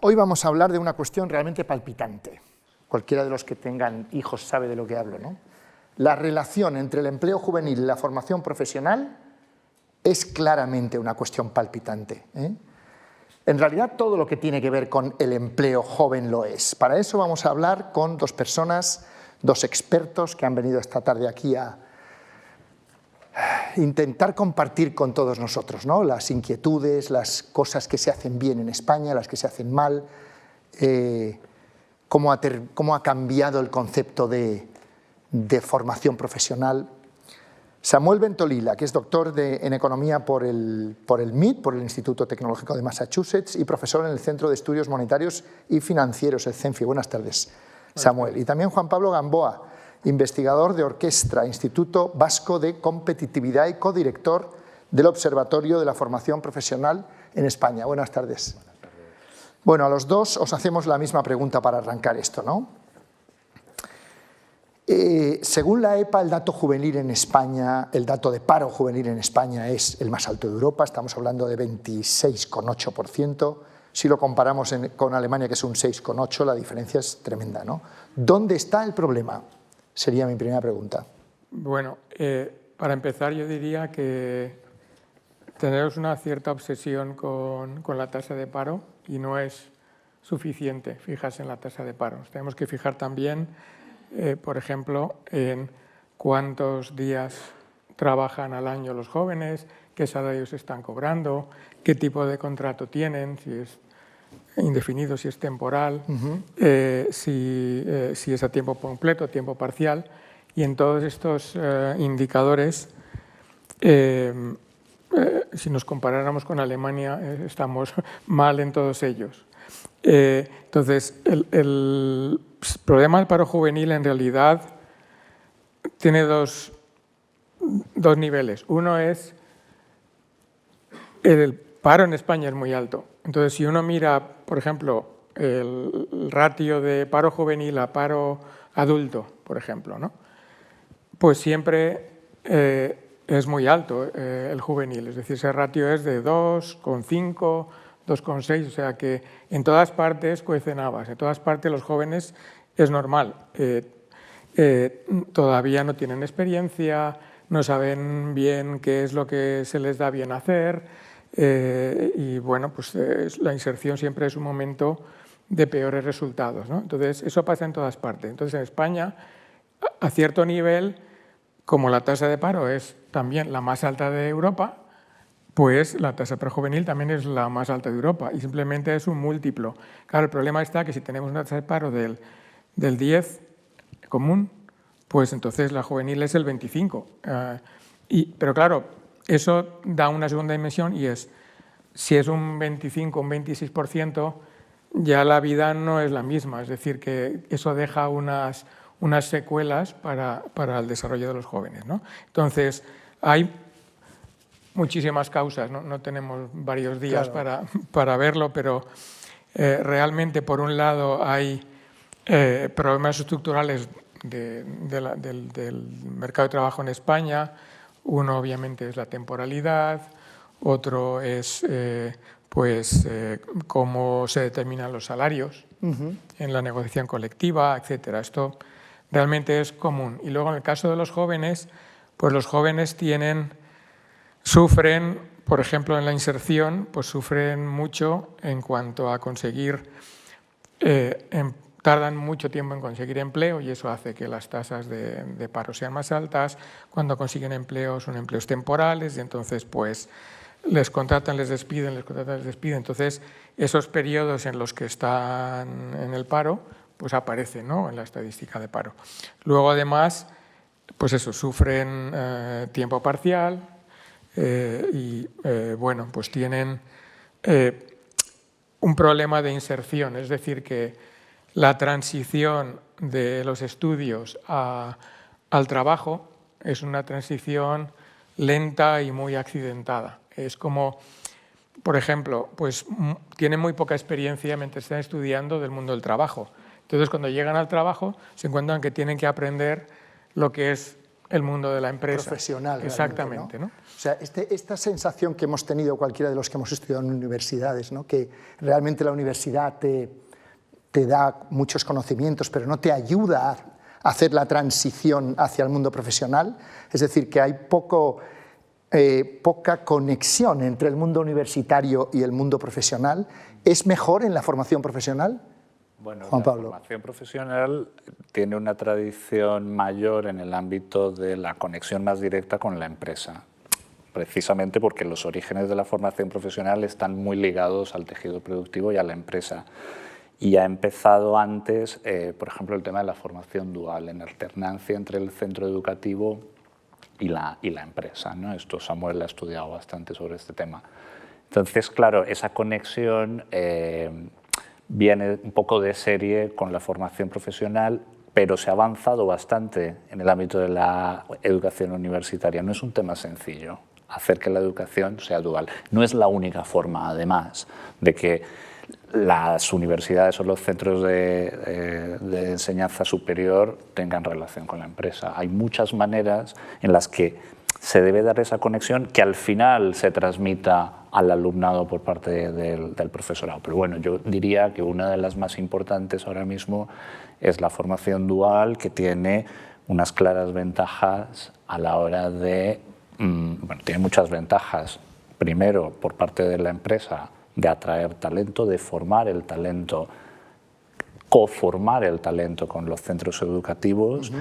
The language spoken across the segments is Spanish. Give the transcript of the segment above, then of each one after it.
Hoy vamos a hablar de una cuestión realmente palpitante. Cualquiera de los que tengan hijos sabe de lo que hablo, ¿no? La relación entre el empleo juvenil y la formación profesional es claramente una cuestión palpitante, ¿eh? En realidad todo lo que tiene que ver con el empleo joven lo es. Para eso vamos a hablar con dos personas, dos expertos que han venido esta tarde aquí a intentar compartir con todos nosotros, ¿no?, las inquietudes, las cosas que se hacen bien en España, las que se hacen mal, cómo ha cambiado el concepto de formación profesional. Samuel Bentolila, que es doctor en Economía por el MIT, por el Instituto Tecnológico de Massachusetts, y profesor en el Centro de Estudios Monetarios y Financieros, el CENFI. Buenas tardes, Samuel. Y también Juan Pablo Gamboa, investigador de Orquestra, Instituto Vasco de Competitividad y codirector del Observatorio de la Formación Profesional en España. Buenas tardes. Buenas tardes. Bueno, a los dos os hacemos la misma pregunta para arrancar esto, ¿no? Según la EPA, el dato juvenil en España, el dato de paro juvenil en España es el más alto de Europa, estamos hablando de 26,8%. Si lo comparamos con Alemania, que es un 6,8%, la diferencia es tremenda, ¿no? ¿Dónde está el problema? Sería mi primera pregunta. Bueno, para empezar yo diría que tenemos una cierta obsesión con la tasa de paro y no es suficiente fijarse en la tasa de paro. Nos tenemos que fijar también, por ejemplo, en cuántos días trabajan al año los jóvenes, qué salarios están cobrando, qué tipo de contrato tienen, si es indefinido, si es temporal, si es a tiempo completo, tiempo parcial. Y en todos estos indicadores, si nos comparáramos con Alemania, estamos mal en todos ellos. Entonces, el problema del paro juvenil en realidad tiene dos niveles. Uno es el paro en España es muy alto. Entonces, si uno mira, por ejemplo, el ratio de paro juvenil a paro adulto, por ejemplo, ¿no?, pues siempre es muy alto el juvenil. Es decir, ese ratio es de 2,5, 2,6, o sea que en todas partes cuecen habas, en todas partes los jóvenes es normal. Todavía no tienen experiencia, no saben bien qué es lo que se les da bien hacer, y bueno, pues la inserción siempre es un momento de peores resultados, ¿no? Entonces, eso pasa en todas partes. Entonces, en España, a cierto nivel, como la tasa de paro es también la más alta de Europa, pues la tasa prejuvenil también es la más alta de Europa y simplemente es un múltiplo. Claro, el problema está que si tenemos una tasa de paro del 10 común, pues entonces la juvenil es el 25. Pero claro, eso da una segunda dimensión y es, si es un 25, un 26%, ya la vida no es la misma. Es decir, que eso deja unas secuelas para el desarrollo de los jóvenes, ¿no? Entonces, hay muchísimas causas, no tenemos varios días, claro, para verlo, pero realmente, por un lado, hay problemas estructurales del mercado de trabajo en España. Uno, obviamente, es la temporalidad, otro es cómo se determinan los salarios en la negociación colectiva, etcétera. Esto realmente es común. Y luego, en el caso de los jóvenes, pues los jóvenes sufren, por ejemplo, en la inserción, pues sufren mucho en cuanto a conseguir, tardan mucho tiempo en conseguir empleo y eso hace que las tasas de paro sean más altas. Cuando consiguen empleo son empleos temporales y entonces pues les contratan, les despiden, les contratan, les despiden. Entonces esos periodos en los que están en el paro pues aparecen, ¿no?, en la estadística de paro. Luego además, pues eso, sufren tiempo parcial y bueno, pues tienen un problema de inserción, es decir, que la transición de los estudios al trabajo es una transición lenta y muy accidentada. Es como, por ejemplo, pues tienen muy poca experiencia mientras están estudiando del mundo del trabajo. Entonces, cuando llegan al trabajo, se encuentran que tienen que aprender lo que es el mundo de la empresa. Profesional. Exactamente, ¿no? O sea, esta sensación que hemos tenido cualquiera de los que hemos estudiado en universidades, ¿no? Que realmente la universidad te da muchos conocimientos, pero no te ayuda a hacer la transición hacia el mundo profesional. Es decir, que hay poca conexión entre el mundo universitario y el mundo profesional. ¿Es mejor en la formación profesional? Bueno, Juan Pablo. La formación profesional tiene una tradición mayor en el ámbito de la conexión más directa con la empresa, precisamente porque los orígenes de la formación profesional están muy ligados al tejido productivo y a la empresa. Y ha empezado antes, por ejemplo, el tema de la formación dual, en alternancia entre el centro educativo y la empresa, ¿no? Esto Samuel ha estudiado bastante sobre este tema. Entonces, claro, esa conexión viene un poco de serie con la formación profesional, pero se ha avanzado bastante en el ámbito de la educación universitaria. No es un tema sencillo hacer que la educación sea dual. No es la única forma, además, de que las universidades o los centros de enseñanza superior tengan relación con la empresa. Hay muchas maneras en las que se debe dar esa conexión que al final se transmita al alumnado por parte del profesorado. Pero bueno, yo diría que una de las más importantes ahora mismo es la formación dual, que tiene unas claras ventajas a la hora de... bueno, tiene muchas ventajas. Primero, por parte de la empresa, de atraer talento, de formar el talento, coformar el talento con los centros educativos.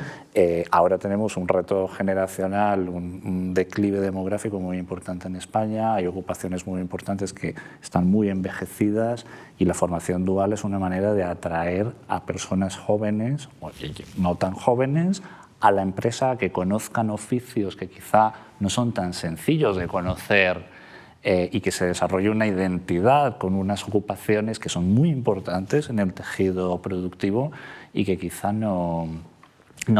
Ahora tenemos un reto generacional, un declive demográfico muy importante en España, hay ocupaciones muy importantes que están muy envejecidas y la formación dual es una manera de atraer a personas jóvenes, o no tan jóvenes, a la empresa, que conozcan oficios que quizá no son tan sencillos de conocer, y que se desarrolle una identidad con unas ocupaciones que son muy importantes en el tejido productivo y que quizá no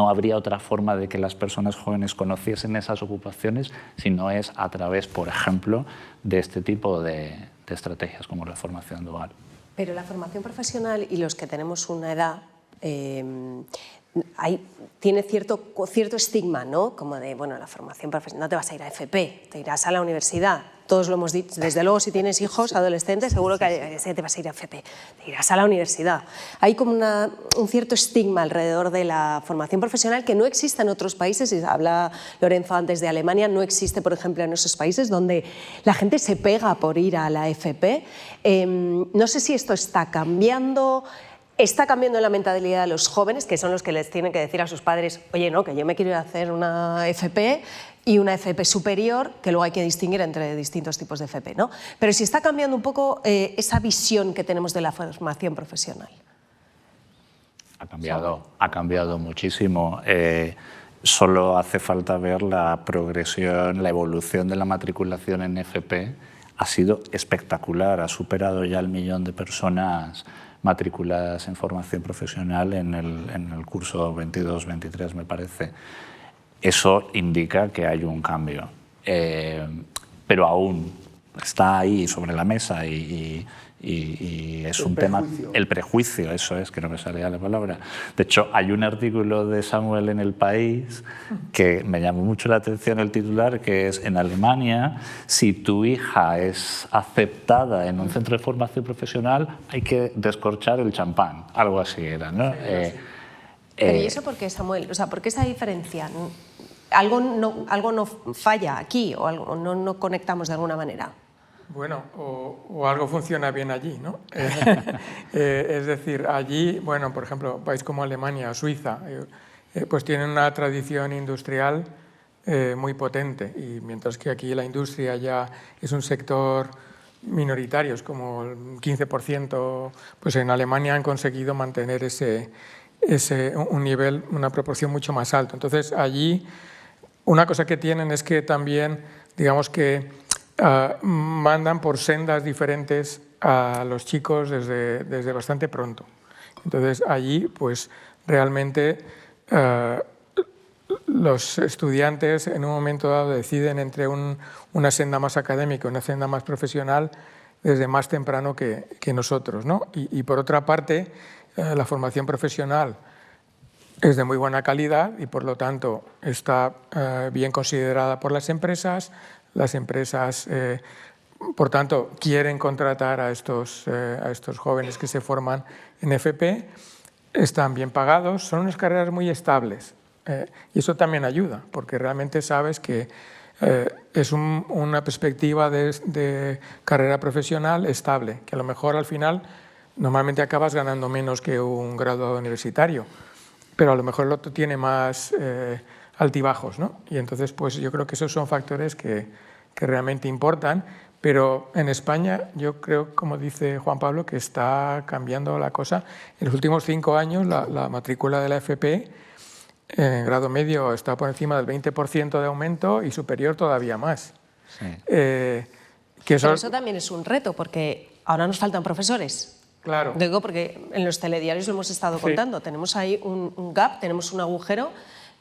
habría otra forma de que las personas jóvenes conociesen esas ocupaciones si no es a través, por ejemplo, de este tipo de estrategias como la formación dual. Pero la formación profesional y los que tenemos una edad tiene cierto estigma, ¿no? Como de, bueno, la formación profesional, no te vas a ir a FP, te irás a la universidad. Todos lo hemos dicho, desde luego, si tienes hijos adolescentes, seguro que te vas a ir a FP, te irás a la universidad. Hay como un cierto estigma alrededor de la formación profesional que no existe en otros países, y habla Lorenzo antes de Alemania, no existe, por ejemplo, en esos países donde la gente se pega por ir a la FP. No sé si esto está cambiando. Está cambiando la mentalidad de los jóvenes, que son los que les tienen que decir a sus padres, oye, no, que yo me quiero ir a hacer una FP y una FP superior, que luego hay que distinguir entre distintos tipos de FP, ¿no? Pero si está cambiando un poco esa visión que tenemos de la formación profesional. Ha cambiado muchísimo. Solo hace falta ver la progresión, la evolución de la matriculación en FP. Ha sido espectacular, ha superado ya el 1 millón de personas matriculadas en formación profesional en el curso 22-23, me parece. Eso indica que hay un cambio, pero aún está ahí sobre la mesa y es un tema... El prejuicio, eso es, que no me salía la palabra. De hecho, hay un artículo de Samuel en El País que me llamó mucho la atención el titular, que es: en Alemania, si tu hija es aceptada en un centro de formación profesional, hay que descorchar el champán. Algo así era, ¿no? Pero ¿y eso por qué, Samuel? O sea, ¿por qué esa diferencia? ¿Algo no falla aquí o algo, no conectamos de alguna manera? Bueno, o algo funciona bien allí, ¿no? Es decir, allí, bueno, por ejemplo, un país como Alemania o Suiza, pues tienen una tradición industrial muy potente, y mientras que aquí la industria ya es un sector minoritario, es como el 15%, pues en Alemania han conseguido mantener un nivel, una proporción mucho más alto. Entonces, allí una cosa que tienen es que también, digamos que mandan por sendas diferentes a los chicos desde bastante pronto. Entonces allí pues realmente los estudiantes en un momento dado deciden entre una senda más académica y una senda más profesional desde más temprano que nosotros, ¿no? Y por otra parte, la formación profesional es de muy buena calidad y por lo tanto está bien considerada por las empresas. Las empresas, por tanto, quieren contratar a estos jóvenes que se forman en FP, están bien pagados, son unas carreras muy estables y eso también ayuda porque realmente sabes que es una perspectiva de carrera profesional estable, que a lo mejor al final normalmente acabas ganando menos que un graduado universitario, pero a lo mejor el otro tiene más altibajos, ¿no? Y entonces pues yo creo que esos son factores que realmente importan, pero en España yo creo, como dice Juan Pablo, que está cambiando la cosa. En los últimos 5 años la matrícula de la FP en grado medio está por encima del 20% de aumento y superior todavía más. Sí. Pero eso también es un reto, porque ahora nos faltan profesores. Claro. Digo porque en los telediarios lo hemos estado contando. Tenemos ahí un gap, tenemos un agujero,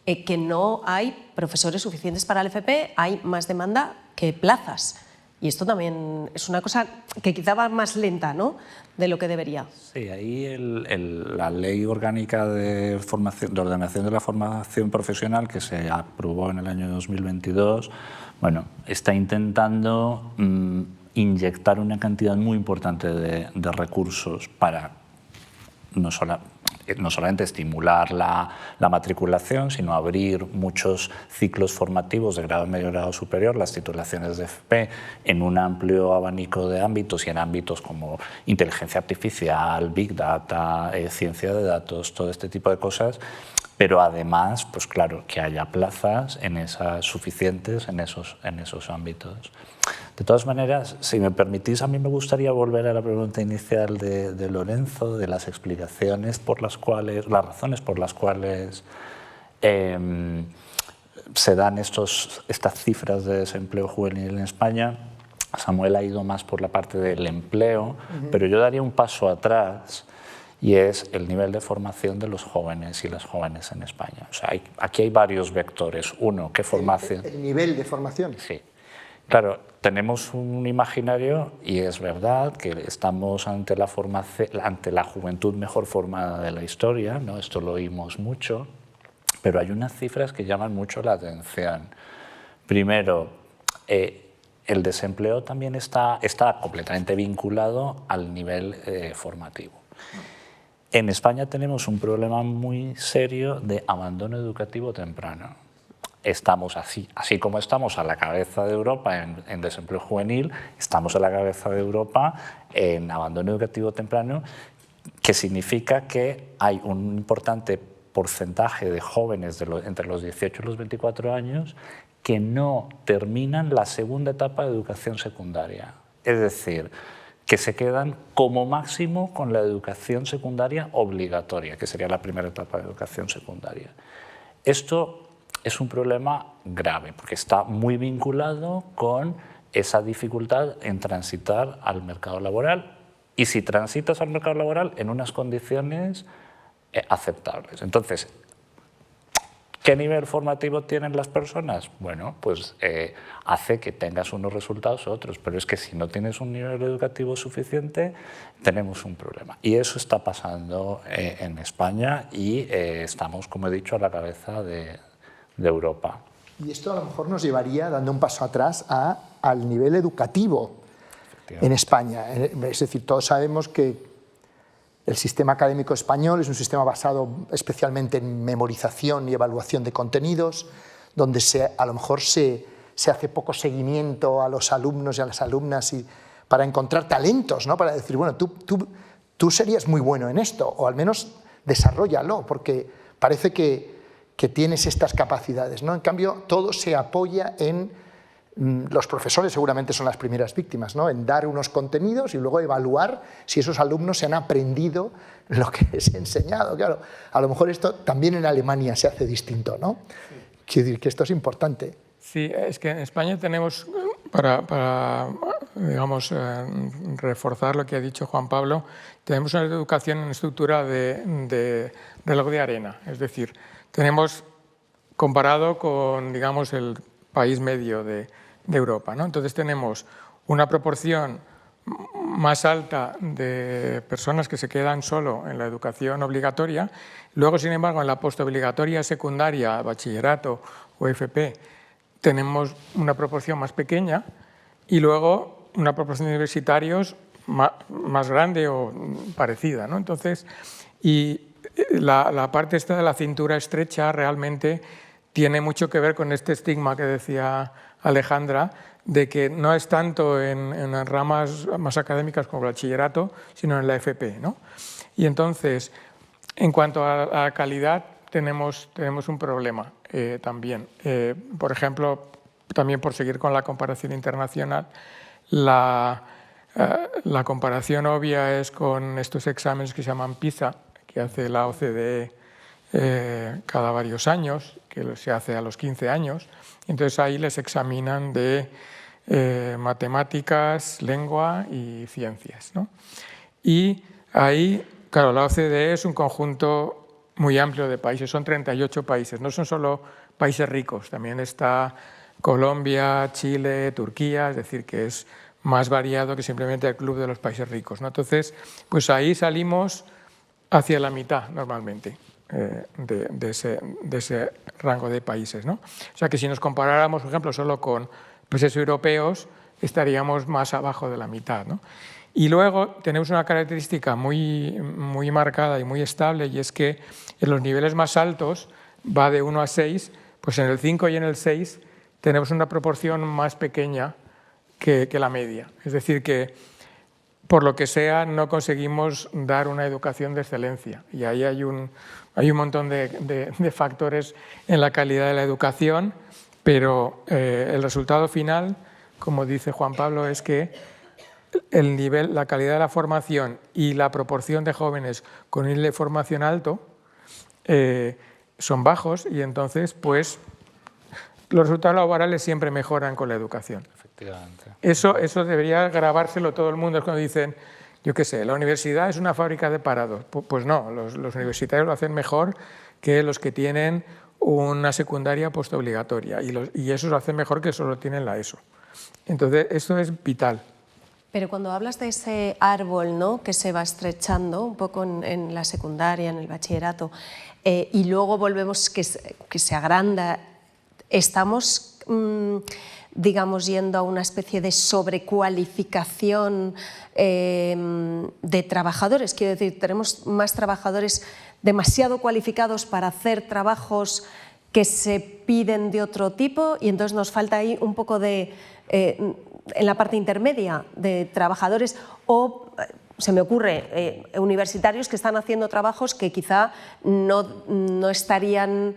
que no hay profesores suficientes para el FP, hay más demanda que plazas. Y esto también es una cosa que quizá va más lenta, ¿no?, de lo que debería. Sí, ahí la Ley Orgánica de Ordenación de la Formación Profesional, que se aprobó en el año 2022, bueno, está intentando inyectar una cantidad muy importante de recursos para no solamente estimular la matriculación, sino abrir muchos ciclos formativos de grado medio y grado superior, las titulaciones de FP, en un amplio abanico de ámbitos y en ámbitos como inteligencia artificial, Big Data, ciencia de datos, todo este tipo de cosas, pero además, pues claro, que haya plazas suficientes en esos ámbitos. De todas maneras, si me permitís, a mí me gustaría volver a la pregunta inicial de Lorenzo, de las explicaciones por las razones por las cuales se dan estas cifras de desempleo juvenil en España. Samuel ha ido más por la parte del empleo, pero yo daría un paso atrás y es el nivel de formación de los jóvenes y las jóvenes en España. O sea, aquí hay varios vectores. Uno, ¿qué formación? ¿El nivel de formación? Sí. Claro, tenemos un imaginario y es verdad que estamos ante la juventud mejor formada de la historia, ¿no? Esto lo oímos mucho, pero hay unas cifras que llaman mucho la atención. Primero, el desempleo también está completamente vinculado al nivel formativo. En España tenemos un problema muy serio de abandono educativo temprano. Estamos así como estamos a la cabeza de Europa en desempleo juvenil, estamos a la cabeza de Europa en abandono educativo temprano, que significa que hay un importante porcentaje de jóvenes entre los 18 y los 24 años que no terminan la segunda etapa de educación secundaria. Es decir, que se quedan como máximo con la educación secundaria obligatoria, que sería la primera etapa de educación secundaria. Esto es un problema grave porque está muy vinculado con esa dificultad en transitar al mercado laboral y si transitas al mercado laboral en unas condiciones aceptables. Entonces, ¿qué nivel formativo tienen las personas? Bueno, pues hace que tengas unos resultados u otros, pero es que si no tienes un nivel educativo suficiente, tenemos un problema. Y eso está pasando en España y estamos, como he dicho, a la cabeza de Europa. Y esto a lo mejor nos llevaría, dando un paso atrás, al nivel educativo en España. Es decir, todos sabemos que el sistema académico español es un sistema basado especialmente en memorización y evaluación de contenidos, donde a lo mejor se hace poco seguimiento a los alumnos y a las alumnas para encontrar talentos, ¿no? Para decir, bueno, tú serías muy bueno en esto, o al menos desarróllalo, porque parece que tienes estas capacidades, ¿no? En cambio, todo se apoya en los profesores, seguramente son las primeras víctimas, ¿no? En dar unos contenidos y luego evaluar si esos alumnos se han aprendido lo que les he enseñado. Claro, a lo mejor esto también en Alemania se hace distinto, ¿no? Quiero decir que esto es importante. Sí, es que en España tenemos, para digamos, reforzar lo que ha dicho Juan Pablo, tenemos una educación en estructura de reloj de arena, es decir, tenemos comparado con, digamos, el país medio de Europa, ¿no? Entonces tenemos una proporción más alta de personas que se quedan solo en la educación obligatoria. Luego, sin embargo, en la postobligatoria secundaria, bachillerato o FP, tenemos una proporción más pequeña y luego una proporción de universitarios más grande o parecida, ¿no? Entonces, y la parte esta de la cintura estrecha realmente tiene mucho que ver con este estigma que decía Alejandra, de que no es tanto en ramas más académicas como el bachillerato, sino en la FP, ¿no? Y entonces, en cuanto a calidad, tenemos un problema también. Por ejemplo, también por seguir con la comparación internacional, la comparación obvia es con estos exámenes que se llaman PISA, que hace la OCDE cada varios años, que se hace a los 15 años. Entonces ahí les examinan de matemáticas, lengua y ciencias, ¿no? Y ahí, claro, la OCDE es un conjunto muy amplio de países, son 38 países, no son solo países ricos, también está Colombia, Chile, Turquía, es decir, que es más variado que simplemente el club de los países ricos, ¿no? Entonces, pues ahí salimos hacia la mitad normalmente de ese rango de países, ¿no? O sea que si nos comparáramos, por ejemplo, solo con países europeos, estaríamos más abajo de la mitad, ¿no? Y luego tenemos una característica muy marcada y muy estable, y es que en los niveles más altos va de 1 a 6, pues en el 5 y en el 6 tenemos una proporción más pequeña que la media. Es decir, que por lo que sea no conseguimos dar una educación de excelencia. Y ahí hay un montón de factores en la calidad de la educación, pero el resultado final, como dice Juan Pablo, es que el nivel, la calidad de la formación y la proporción de jóvenes con un nivel de formación alto son bajos, y entonces pues los resultados laborales siempre mejoran con la educación. Efectivamente. Eso debería grabárselo todo el mundo. Es cuando dicen, yo qué sé, la universidad es una fábrica de parados. Pues no, los universitarios lo hacen mejor que los que tienen una secundaria postobligatoria, y esos lo hacen mejor que solo tienen la ESO. Entonces, esto es vital. Pero cuando hablas de ese árbol, ¿no?, que se va estrechando un poco en la secundaria, en el bachillerato, y luego volvemos que se agranda, estamos, digamos, yendo a una especie de sobrecualificación de trabajadores. Quiero decir, tenemos más trabajadores demasiado cualificados para hacer trabajos que se piden de otro tipo, y entonces nos falta ahí un poco de, en la parte intermedia, de trabajadores, o se me ocurre universitarios que están haciendo trabajos que quizá no estarían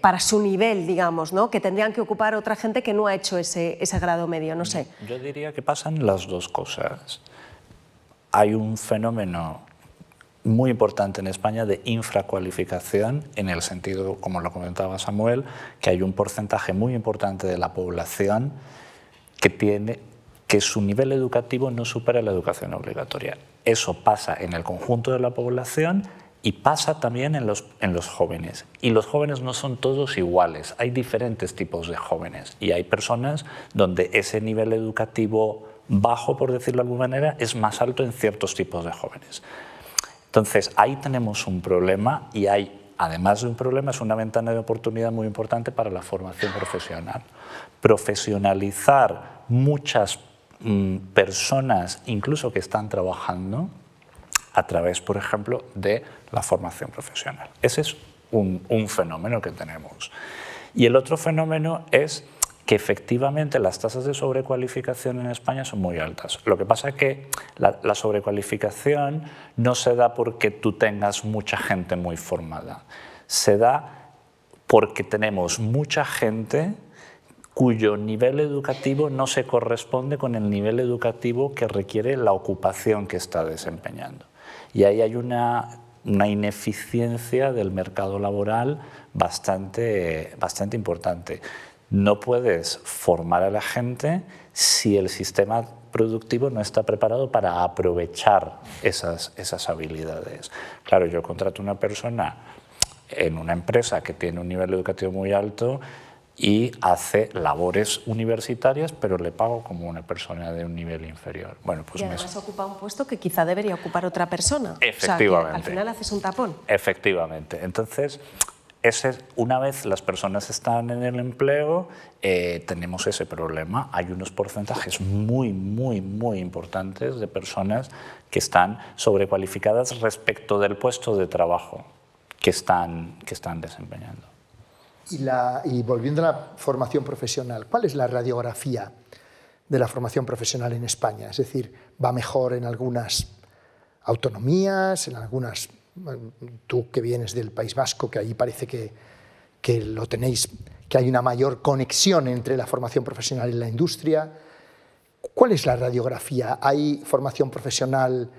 para su nivel, digamos, ¿no?, que tendrían que ocupar otra gente que no ha hecho ese grado medio, no sé. Yo diría que pasan las dos cosas. Hay un fenómeno muy importante en España de infracualificación, en el sentido, como lo comentaba Samuel, que hay un porcentaje muy importante de la población que su nivel educativo no supera la educación obligatoria. Eso pasa en el conjunto de la población y pasa también en los jóvenes. Y los jóvenes no son todos iguales, hay diferentes tipos de jóvenes, y hay personas donde ese nivel educativo bajo, por decirlo de alguna manera, es más alto en ciertos tipos de jóvenes. Entonces, ahí tenemos un problema, y además de un problema, es una ventana de oportunidad muy importante para la formación profesional. Profesionalizar muchas personas, incluso que están trabajando, a través, por ejemplo, de la formación profesional. Ese es un fenómeno que tenemos. Y el otro fenómeno es que efectivamente las tasas de sobrecualificación en España son muy altas. Lo que pasa es que la sobrecualificación no se da porque tú tengas mucha gente muy formada. Se da porque tenemos mucha gente cuyo nivel educativo no se corresponde con el nivel educativo que requiere la ocupación que está desempeñando. Y ahí hay una ineficiencia del mercado laboral bastante importante. No puedes formar a la gente si el sistema productivo no está preparado para aprovechar esas habilidades. Claro, yo contrato a una persona en una empresa que tiene un nivel educativo muy alto y hace labores universitarias, pero le pago como una persona de un nivel inferior. Bueno, pues y además ocupa un puesto que quizá debería ocupar otra persona. Efectivamente. O sea, que al final haces un tapón. Efectivamente. Entonces, una vez las personas están en el empleo, tenemos ese problema. Hay unos porcentajes muy, muy, muy importantes de personas que están sobrecualificadas respecto del puesto de trabajo que están desempeñando. Y volviendo a la formación profesional, ¿cuál es la radiografía de la formación profesional en España? Es decir, ¿va mejor en algunas autonomías, en algunas... Tú que vienes del País Vasco, que ahí parece que lo tenéis, que hay una mayor conexión entre la formación profesional y la industria. ¿Cuál es la radiografía? ¿Hay formación profesional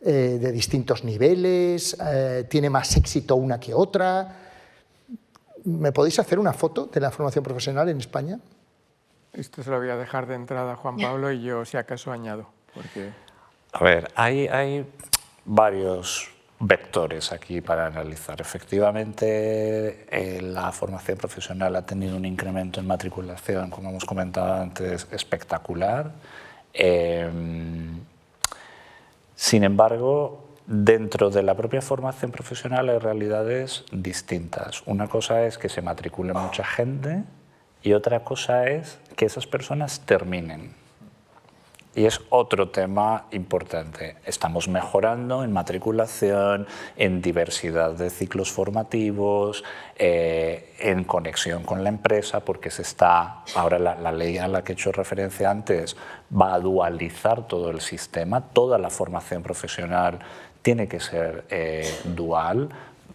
de distintos niveles? ¿Tiene más éxito una que otra? ¿Me podéis hacer una foto de la formación profesional en España? Esto se lo voy a dejar de entrada a Juan Pablo y yo, si acaso, añado. Porque... A ver, hay varios vectores aquí para analizar. Efectivamente, la formación profesional ha tenido un incremento en matriculación, como hemos comentado antes, espectacular. Sin embargo, dentro de la propia formación profesional hay realidades distintas. Una cosa es que se matricule mucha gente y otra cosa es que esas personas terminen. Y es otro tema importante. Estamos mejorando en matriculación, en diversidad de ciclos formativos, en conexión con la empresa, porque ahora la ley a la que he hecho referencia antes va a dualizar todo el sistema. Toda la formación profesional tiene que ser dual.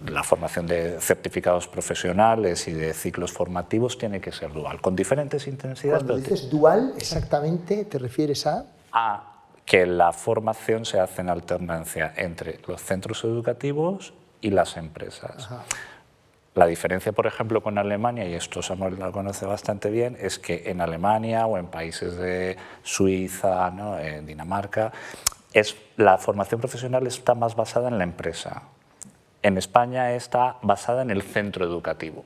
La formación de certificados profesionales y de ciclos formativos tiene que ser dual, con diferentes intensidades. Cuando dices dual, exactamente, ¿te refieres a? A que la formación se hace en alternancia entre los centros educativos y las empresas. Ajá. La diferencia, por ejemplo, con Alemania, y esto Samuel lo conoce bastante bien, es que en Alemania o en países de Suiza, ¿no?, en Dinamarca, la formación profesional está más basada en la empresa. En España está basada en el centro educativo.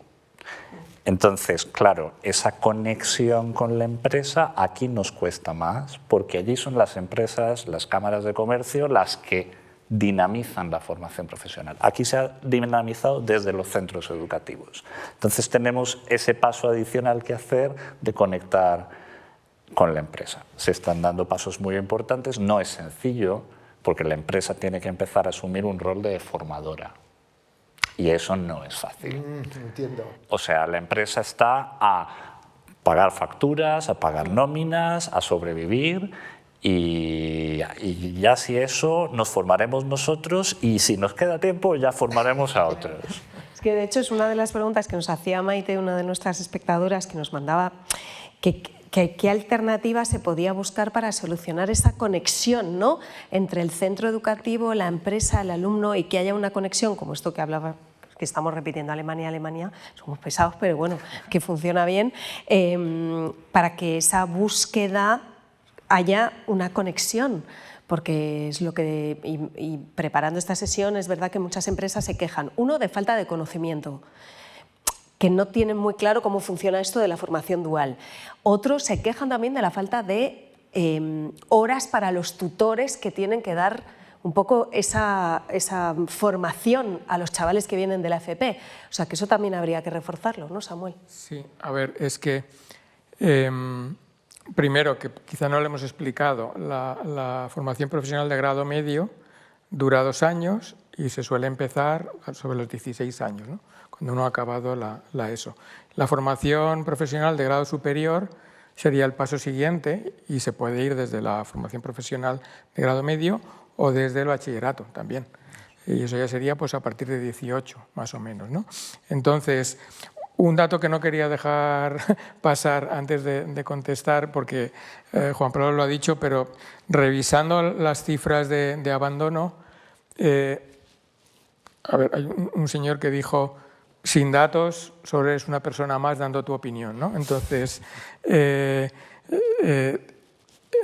Entonces, claro, esa conexión con la empresa aquí nos cuesta más, porque allí son las empresas, las cámaras de comercio, las que dinamizan la formación profesional. Aquí se ha dinamizado desde los centros educativos. Entonces tenemos ese paso adicional que hacer de conectar con la empresa. Se están dando pasos muy importantes, no es sencillo, porque la empresa tiene que empezar a asumir un rol de formadora. Y eso no es fácil. Entiendo. O sea, la empresa está a pagar facturas, a pagar nóminas, a sobrevivir y ya si eso nos formaremos nosotros y si nos queda tiempo ya formaremos a otros. Es que de hecho es una de las preguntas que nos hacía Maite, una de nuestras espectadoras, que nos mandaba qué alternativa se podía buscar para solucionar esa conexión, ¿no?, entre el centro educativo, la empresa, el alumno, y que haya una conexión como esto que hablaba, que estamos repitiendo Alemania, somos pesados, pero bueno, que funciona bien, para que esa búsqueda haya una conexión. Porque es lo que, y preparando esta sesión, es verdad que muchas empresas se quejan, uno, de falta de conocimiento, que no tienen muy claro cómo funciona esto de la formación dual. Otros se quejan también de la falta de horas para los tutores que tienen que dar un poco esa formación a los chavales que vienen de la FP. O sea, que eso también habría que reforzarlo, ¿no, Samuel? Sí, a ver, es que primero, que quizá no le hemos explicado, la formación profesional de grado medio dura 2 años y se suele empezar sobre los 16 años, ¿no?, cuando uno ha acabado la ESO. La formación profesional de grado superior sería el paso siguiente y se puede ir desde la formación profesional de grado medio o desde el bachillerato también. Y eso ya sería pues a partir de 18, más o menos, ¿no? Entonces, un dato que no quería dejar pasar antes de contestar, porque Juan Pablo lo ha dicho, pero revisando las cifras de abandono, a ver, hay un señor que dijo: sin datos, solo eres una persona más dando tu opinión, ¿no? Entonces, en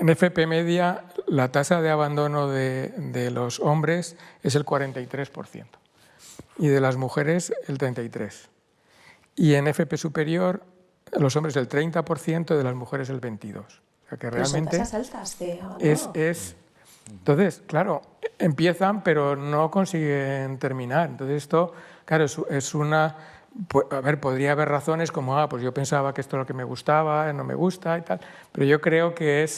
FP media, la tasa de abandono de los hombres es el 43% y de las mujeres el 33%. Y en FP superior los hombres el 30%, de las mujeres el 22%. O sea que Pero son realmente tasas altas de abandono. Entonces, claro, empiezan pero no consiguen terminar. Entonces esto, claro, es una... A ver, podría haber razones como, pues yo pensaba que esto es lo que me gustaba, no me gusta y tal, pero yo creo que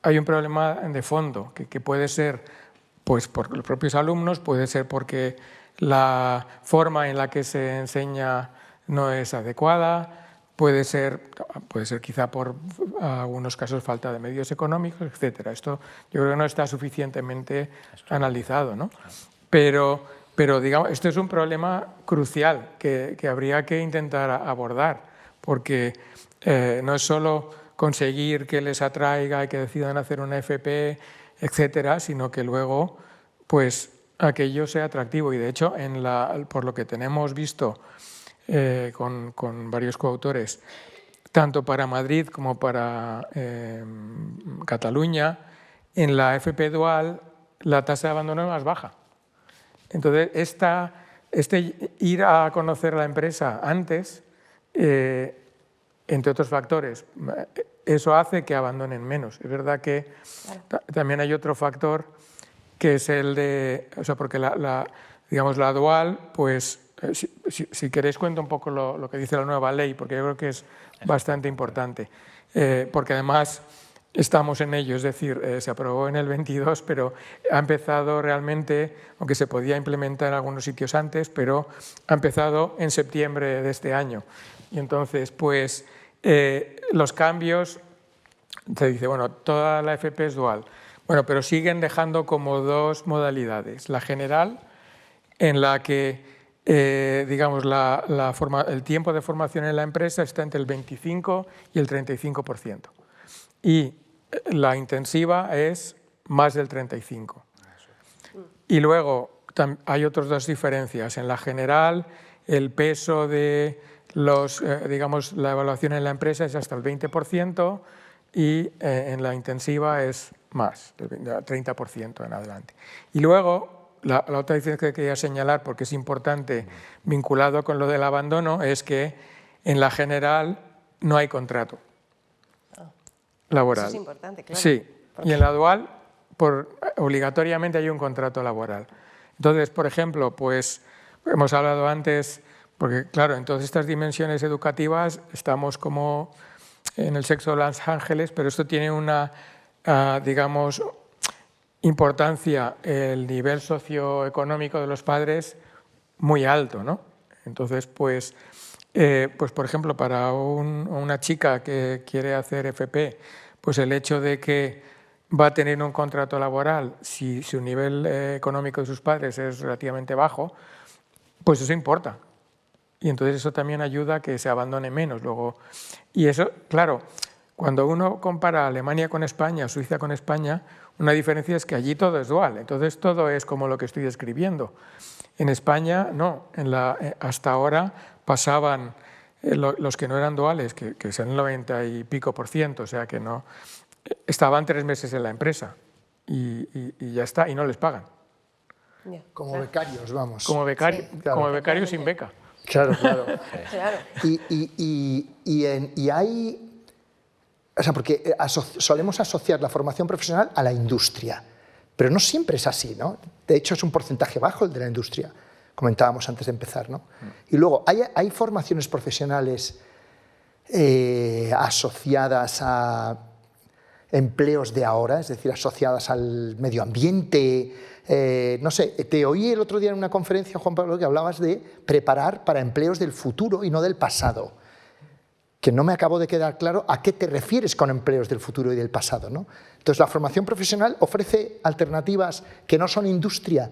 hay un problema de fondo, que puede ser pues por los propios alumnos, puede ser porque la forma en la que se enseña no es adecuada, puede ser quizá por algunos casos falta de medios económicos, etc. Esto yo creo que no está suficientemente analizado, ¿no? Pero digamos, esto es un problema crucial que habría que intentar abordar, porque no es solo conseguir que les atraiga y que decidan hacer una FP, etcétera, sino que luego pues aquello sea atractivo. Y de hecho, por lo que tenemos visto con varios coautores, tanto para Madrid como para Cataluña, en la FP dual la tasa de abandono es más baja. Entonces, ir a conocer la empresa antes, entre otros factores, eso hace que abandonen menos. Es verdad que también hay otro factor que es el de, o sea, porque digamos, la dual, pues si queréis cuento un poco lo que dice la nueva ley, porque yo creo que es bastante importante, porque además estamos en ello, es decir, se aprobó en el 22, pero ha empezado realmente, aunque se podía implementar en algunos sitios antes, pero ha empezado en septiembre de este año. Y entonces, pues, los cambios, se dice, bueno, toda la FP es dual, bueno, pero siguen dejando como dos modalidades. La general, en la que, digamos, el tiempo de formación en la empresa está entre el 25 y el 35%. Y la intensiva es más del 35%. Y luego hay otras dos diferencias. En la general, el peso de digamos, la evaluación en la empresa es hasta el 20% y en la intensiva es más, del 30% en adelante. Y luego, la otra diferencia que quería señalar, porque es importante, vinculado con lo del abandono, es que en la general no hay contrato laboral. Eso es importante, claro. Sí, y en la dual obligatoriamente hay un contrato laboral. Entonces, por ejemplo, pues hemos hablado antes, porque claro, en todas estas dimensiones educativas estamos como en el sexo de los ángeles, pero esto tiene una, digamos, importancia, el nivel socioeconómico de los padres muy alto, ¿no? Entonces, pues por ejemplo, para una chica que quiere hacer FP, pues el hecho de que va a tener un contrato laboral, si su nivel económico de sus padres es relativamente bajo, pues eso importa. Y entonces eso también ayuda a que se abandone menos. Y eso, claro, cuando uno compara Alemania con España, Suiza con España, una diferencia es que allí todo es dual, entonces todo es como lo que estoy describiendo. En España no, hasta ahora pasaban los que no eran duales, que son el 90 y pico %, o sea que no, estaban 3 meses en la empresa y ya está, y no les pagan. Como becarios, vamos. Como becarios sin beca. Claro, claro. Claro. Y hay, o sea, porque solemos asociar la formación profesional a la industria, pero no siempre es así, ¿no? De hecho, es un porcentaje bajo el de la industria, comentábamos antes de empezar, ¿no? Y luego, ¿hay formaciones profesionales asociadas a empleos de ahora, es decir, asociadas al medio ambiente? No sé, te oí el otro día en una conferencia, Juan Pablo, que hablabas de preparar para empleos del futuro y no del pasado, que no me acabó de quedar claro a qué te refieres con empleos del futuro y del pasado, ¿no? Entonces, ¿la formación profesional ofrece alternativas que no son industria?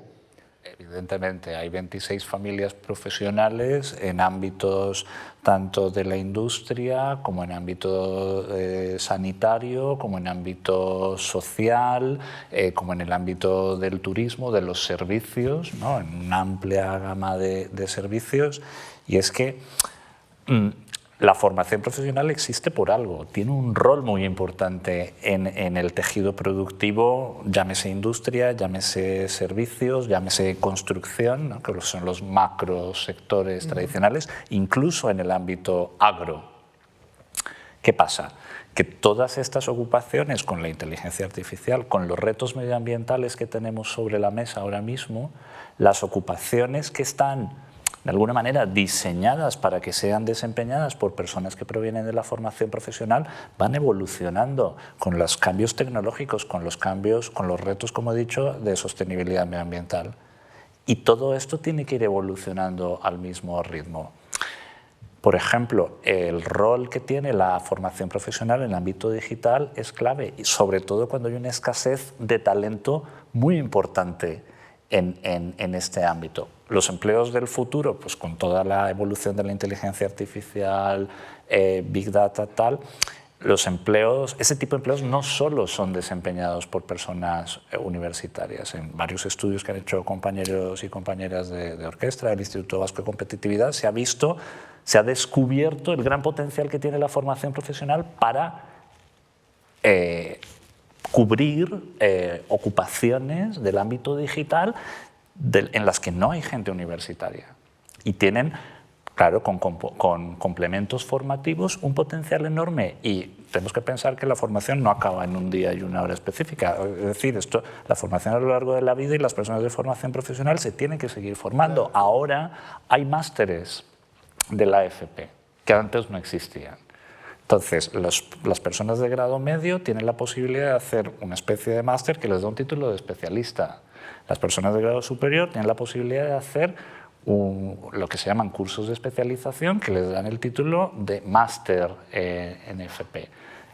Evidentemente, hay 26 familias profesionales en ámbitos tanto de la industria como en ámbito sanitario, como en ámbito social, como en el ámbito del turismo, de los servicios, ¿no? En una amplia gama de servicios. Y es que la formación profesional existe por algo, tiene un rol muy importante en el tejido productivo, llámese industria, llámese servicios, llámese construcción, ¿no? Que son los macro sectores tradicionales, incluso en el ámbito agro, ¿Qué pasa? Que todas estas ocupaciones con la inteligencia artificial, con los retos medioambientales que tenemos sobre la mesa ahora mismo, las ocupaciones que están de alguna manera diseñadas para que sean desempeñadas por personas que provienen de la formación profesional van evolucionando con los cambios tecnológicos, con los retos, como he dicho, de sostenibilidad medioambiental. Y todo esto tiene que ir evolucionando al mismo ritmo. Por ejemplo, el rol que tiene la formación profesional en el ámbito digital es clave, y sobre todo cuando hay una escasez de talento muy importante en este ámbito. Los empleos del futuro, pues con toda la evolución de la inteligencia artificial, Big Data, tal, ese tipo de empleos no solo son desempeñados por personas universitarias. En varios estudios que han hecho compañeros y compañeras de orquesta del Instituto Vasco de Competitividad se ha descubierto el gran potencial que tiene la formación profesional para cubrir ocupaciones del ámbito digital en las que no hay gente universitaria y tienen, claro, con complementos formativos un potencial enorme, y tenemos que pensar que la formación no acaba en un día y una hora específica. Es decir, la formación a lo largo de la vida, y las personas de formación profesional se tienen que seguir formando. Ahora hay másteres de la AFP que antes no existían. Entonces, las personas de grado medio tienen la posibilidad de hacer una especie de máster que les da un título de especialista. Las personas de grado superior tienen la posibilidad de hacer lo que se llaman cursos de especialización que les dan el título de máster en FP.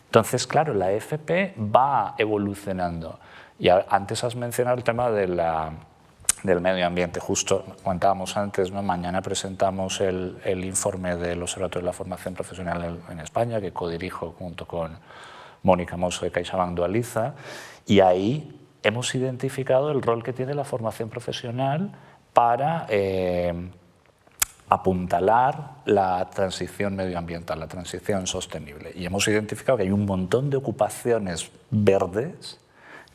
Entonces, claro, la FP va evolucionando. Y antes has mencionado el tema del medio ambiente. Justo comentábamos antes, ¿no? Mañana presentamos el informe del Observatorio de la Formación Profesional en España, que codirijo junto con Mónica Mosso de CaixaBank Dualiza, y ahí hemos identificado el rol que tiene la formación profesional para apuntalar la transición medioambiental, la transición sostenible. Y hemos identificado que hay un montón de ocupaciones verdes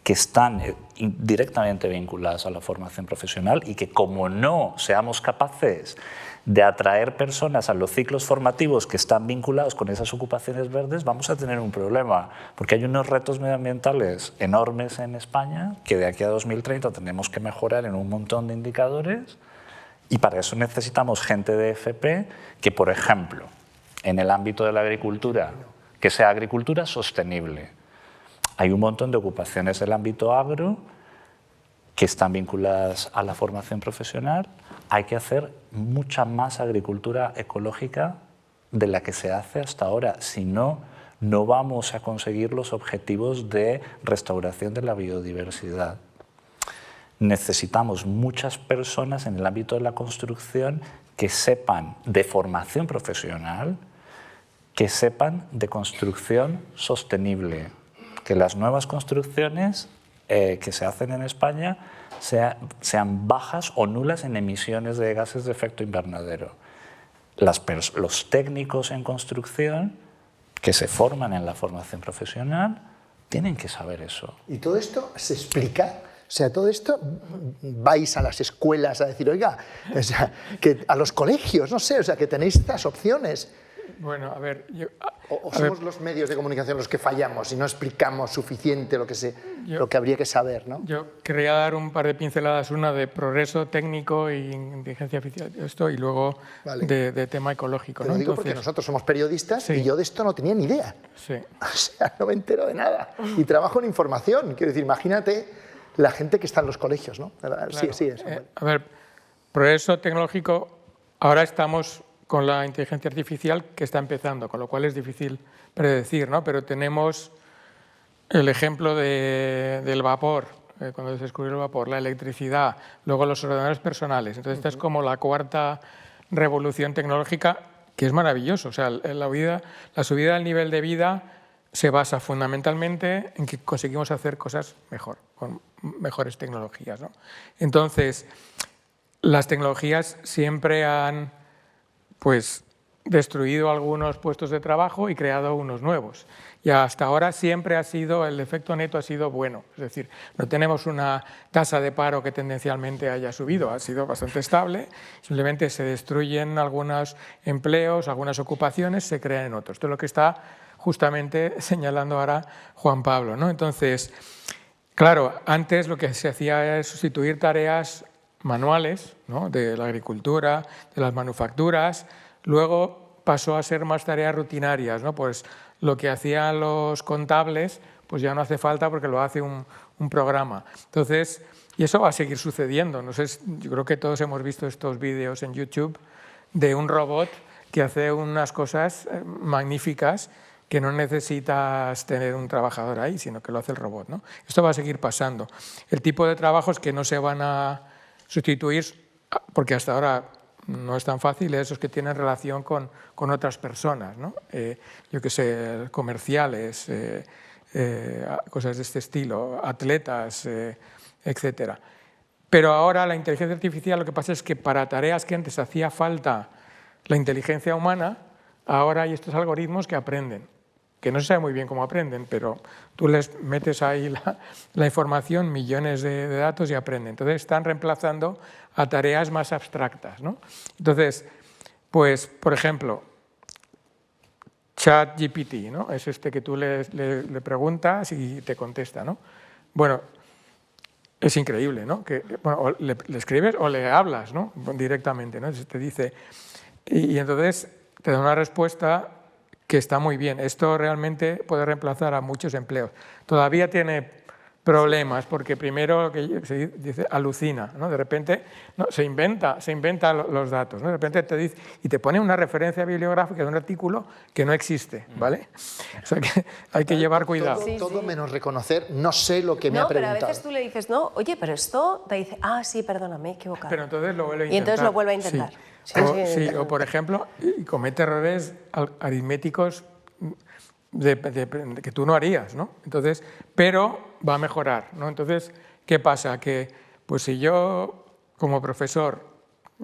que están directamente vinculadas a la formación profesional, y que, como no seamos capaces de atraer personas a los ciclos formativos que están vinculados con esas ocupaciones verdes, vamos a tener un problema, porque hay unos retos medioambientales enormes en España que de aquí a 2030 tenemos que mejorar en un montón de indicadores, y para eso necesitamos gente de FP que, por ejemplo, en el ámbito de la agricultura, que sea agricultura sostenible. Hay un montón de ocupaciones del ámbito agro que están vinculadas a la formación profesional. Hay que hacer mucha más agricultura ecológica de la que se hace hasta ahora. Si no, no vamos a conseguir los objetivos de restauración de la biodiversidad. Necesitamos muchas personas en el ámbito de la construcción que sepan de formación profesional, que sepan de construcción sostenible, que las nuevas construcciones que se hacen en España sean bajas o nulas en emisiones de gases de efecto invernadero. Los técnicos en construcción que se forman en la formación profesional tienen que saber eso. ¿Y todo esto se explica? O sea, todo esto, vais a las escuelas a decir, oiga, o sea, que a los colegios, no sé, o sea, que tenéis estas opciones. Bueno, a ver... ¿O somos los medios de comunicación los que fallamos y no explicamos suficiente lo que habría que saber, ¿no? Yo quería dar un par de pinceladas, una de progreso técnico y inteligencia artificial, y luego de tema ecológico. Te lo digo porque nosotros somos periodistas y yo de esto no tenía ni idea. Sí. O sea, no me entero de nada. Y trabajo en información. Quiero decir, imagínate la gente que está en los colegios, ¿no? Claro. Sí, eso. A ver, progreso tecnológico, ahora estamos con la inteligencia artificial que está empezando, con lo cual es difícil predecir, ¿no? Pero tenemos el ejemplo del vapor, cuando se descubrió el vapor, la electricidad, luego los ordenadores personales. Entonces, esta es como la cuarta revolución tecnológica, que es maravilloso. O sea, la subida del nivel de vida se basa fundamentalmente en que conseguimos hacer cosas mejor, con mejores tecnologías, ¿no? Entonces, las tecnologías siempre han destruido algunos puestos de trabajo y creado unos nuevos. Y hasta ahora siempre el efecto neto ha sido bueno. Es decir, no tenemos una tasa de paro que tendencialmente haya subido, ha sido bastante estable. Simplemente se destruyen algunos empleos, algunas ocupaciones, se crean en otros. Esto es lo que está justamente señalando ahora Juan Pablo, ¿no? Entonces, claro, antes lo que se hacía es sustituir tareas manuales, ¿no?, de la agricultura, de las manufacturas, luego pasó a ser más tareas rutinarias, ¿no? Pues lo que hacían los contables pues ya no hace falta porque lo hace un programa. Entonces, y eso va a seguir sucediendo. No sé, yo creo que todos hemos visto estos vídeos en YouTube de un robot que hace unas cosas magníficas que no necesitas tener un trabajador ahí, sino que lo hace el robot, ¿no? Esto va a seguir pasando. El tipo de trabajos que no se van a sustituir, porque hasta ahora no es tan fácil, esos que tienen relación con otras personas, ¿no? Yo qué sé, comerciales, cosas de este estilo, atletas, etcétera. Pero ahora la inteligencia artificial, lo que pasa es que para tareas que antes hacía falta la inteligencia humana, ahora hay estos algoritmos que aprenden, que no se sabe muy bien cómo aprenden, pero tú les metes ahí la información, millones de datos y aprenden. Entonces están reemplazando a tareas más abstractas, ¿no? Entonces, pues, por ejemplo, ChatGPT, ¿no? Es este que tú le preguntas y te contesta, ¿no? Bueno, es increíble, ¿no? Que, bueno, o le escribes o le hablas, ¿no?, directamente, ¿no? Te dice, y entonces te da una respuesta que está muy bien. Esto realmente puede reemplazar a muchos empleos. Todavía tiene problemas porque primero que se dice alucina, ¿no? De repente no, se inventa los datos, ¿no? De repente te dice y te pone una referencia bibliográfica de un artículo que no existe, ¿vale? O sea que hay que llevar cuidado. Todo menos reconocer, no sé lo que me ha preguntado. Pero a veces tú le dices, no, oye, pero esto, te dice, ah, sí, perdona, me he equivocado. Pero entonces lo vuelve a intentar. Y entonces lo vuelve a intentar. Sí. O por ejemplo, comete errores aritméticos que tú no harías, ¿no? Entonces, pero va a mejorar, ¿no? Entonces, ¿qué pasa? Que pues si yo como profesor,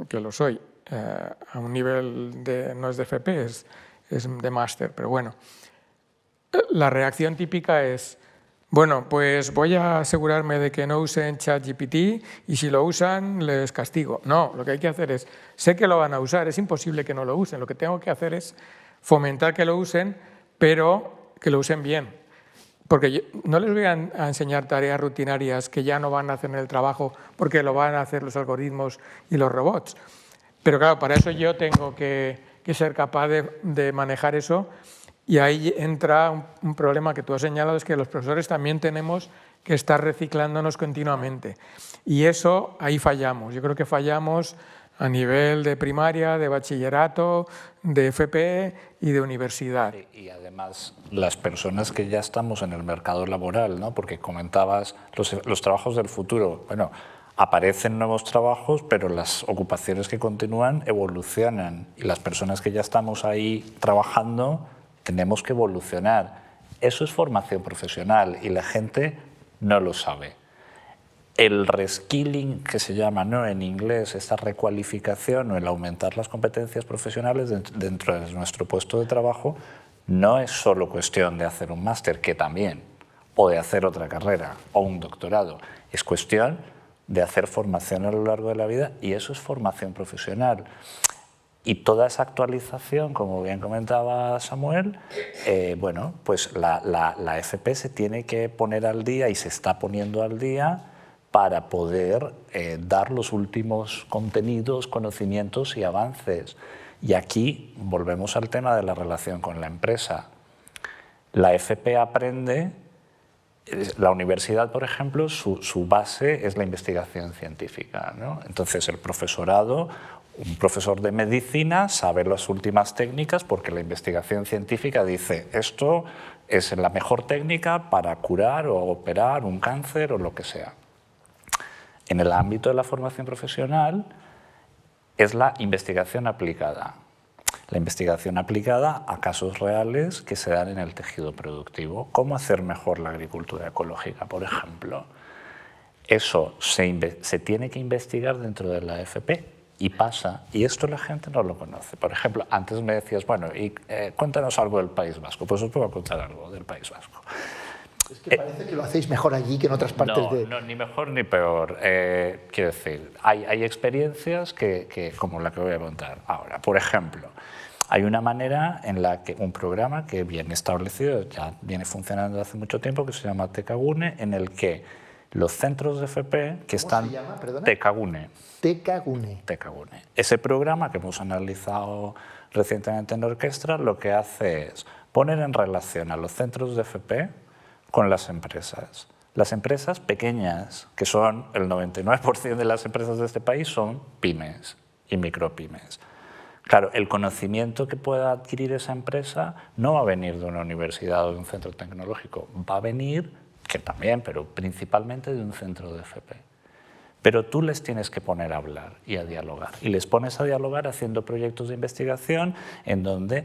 que lo soy, a un nivel no es de FP, es de máster, pero bueno, la reacción típica es, bueno, pues voy a asegurarme de que no usen ChatGPT y si lo usan les castigo. No, lo que hay que hacer es, sé que lo van a usar, es imposible que no lo usen, lo que tengo que hacer es fomentar que lo usen, pero que lo usen bien. Porque no les voy a enseñar tareas rutinarias que ya no van a hacer en el trabajo porque lo van a hacer los algoritmos y los robots. Pero claro, para eso yo tengo que ser capaz de manejar eso. Y ahí entra un problema que tú has señalado, es que los profesores también tenemos que estar reciclándonos continuamente. Y eso, ahí fallamos. Yo creo que fallamos a nivel de primaria, de bachillerato, de FP y de universidad. Y además, las personas que ya estamos en el mercado laboral, ¿no? Porque comentabas los trabajos del futuro. Bueno, aparecen nuevos trabajos, pero las ocupaciones que continúan evolucionan. Y las personas que ya estamos ahí trabajando tenemos que evolucionar. Eso es formación profesional y la gente no lo sabe. El reskilling, que se llama, ¿no?, en inglés, esta recualificación o el aumentar las competencias profesionales dentro de nuestro puesto de trabajo, no es solo cuestión de hacer un máster, que también, o de hacer otra carrera o un doctorado. Es cuestión de hacer formación a lo largo de la vida y eso es formación profesional. Y toda esa actualización, como bien comentaba Samuel, bueno, pues la FP se tiene que poner al día y se está poniendo al día para poder dar los últimos contenidos, conocimientos y avances. Y aquí volvemos al tema de la relación con la empresa. La FP aprende, la universidad, por ejemplo, su base es la investigación científica, ¿no? Entonces el profesorado, un profesor de medicina sabe las últimas técnicas porque la investigación científica dice esto es la mejor técnica para curar o operar un cáncer o lo que sea. En el ámbito de la formación profesional es la investigación aplicada. La investigación aplicada a casos reales que se dan en el tejido productivo. ¿Cómo hacer mejor la agricultura ecológica, por ejemplo? Eso se tiene que investigar dentro de la FP y pasa, y esto la gente no lo conoce. Por ejemplo, antes me decías, bueno, cuéntanos algo del País Vasco. Pues os puedo contar algo del País Vasco. Es que parece que lo hacéis mejor allí que en otras partes de... No, ni mejor ni peor. Quiero decir, hay experiencias como la que voy a contar ahora. Por ejemplo, Hay una manera en la que un programa que viene establecido, ya viene funcionando hace mucho tiempo, que se llama Tekagune, en el que los centros de FP que están... ¿Cómo se llama? Perdona. Tekagune. Tekagune. Tekagune. Ese programa que hemos analizado recientemente en Orquestra lo que hace es poner en relación a los centros de FP con las empresas. Las empresas pequeñas, que son el 99% de las empresas de este país, son pymes y micropymes. Claro, el conocimiento que pueda adquirir esa empresa no va a venir de una universidad o de un centro tecnológico, va a venir, que también, pero principalmente de un centro de FP. Pero tú les tienes que poner a hablar y a dialogar. Y les pones a dialogar haciendo proyectos de investigación en donde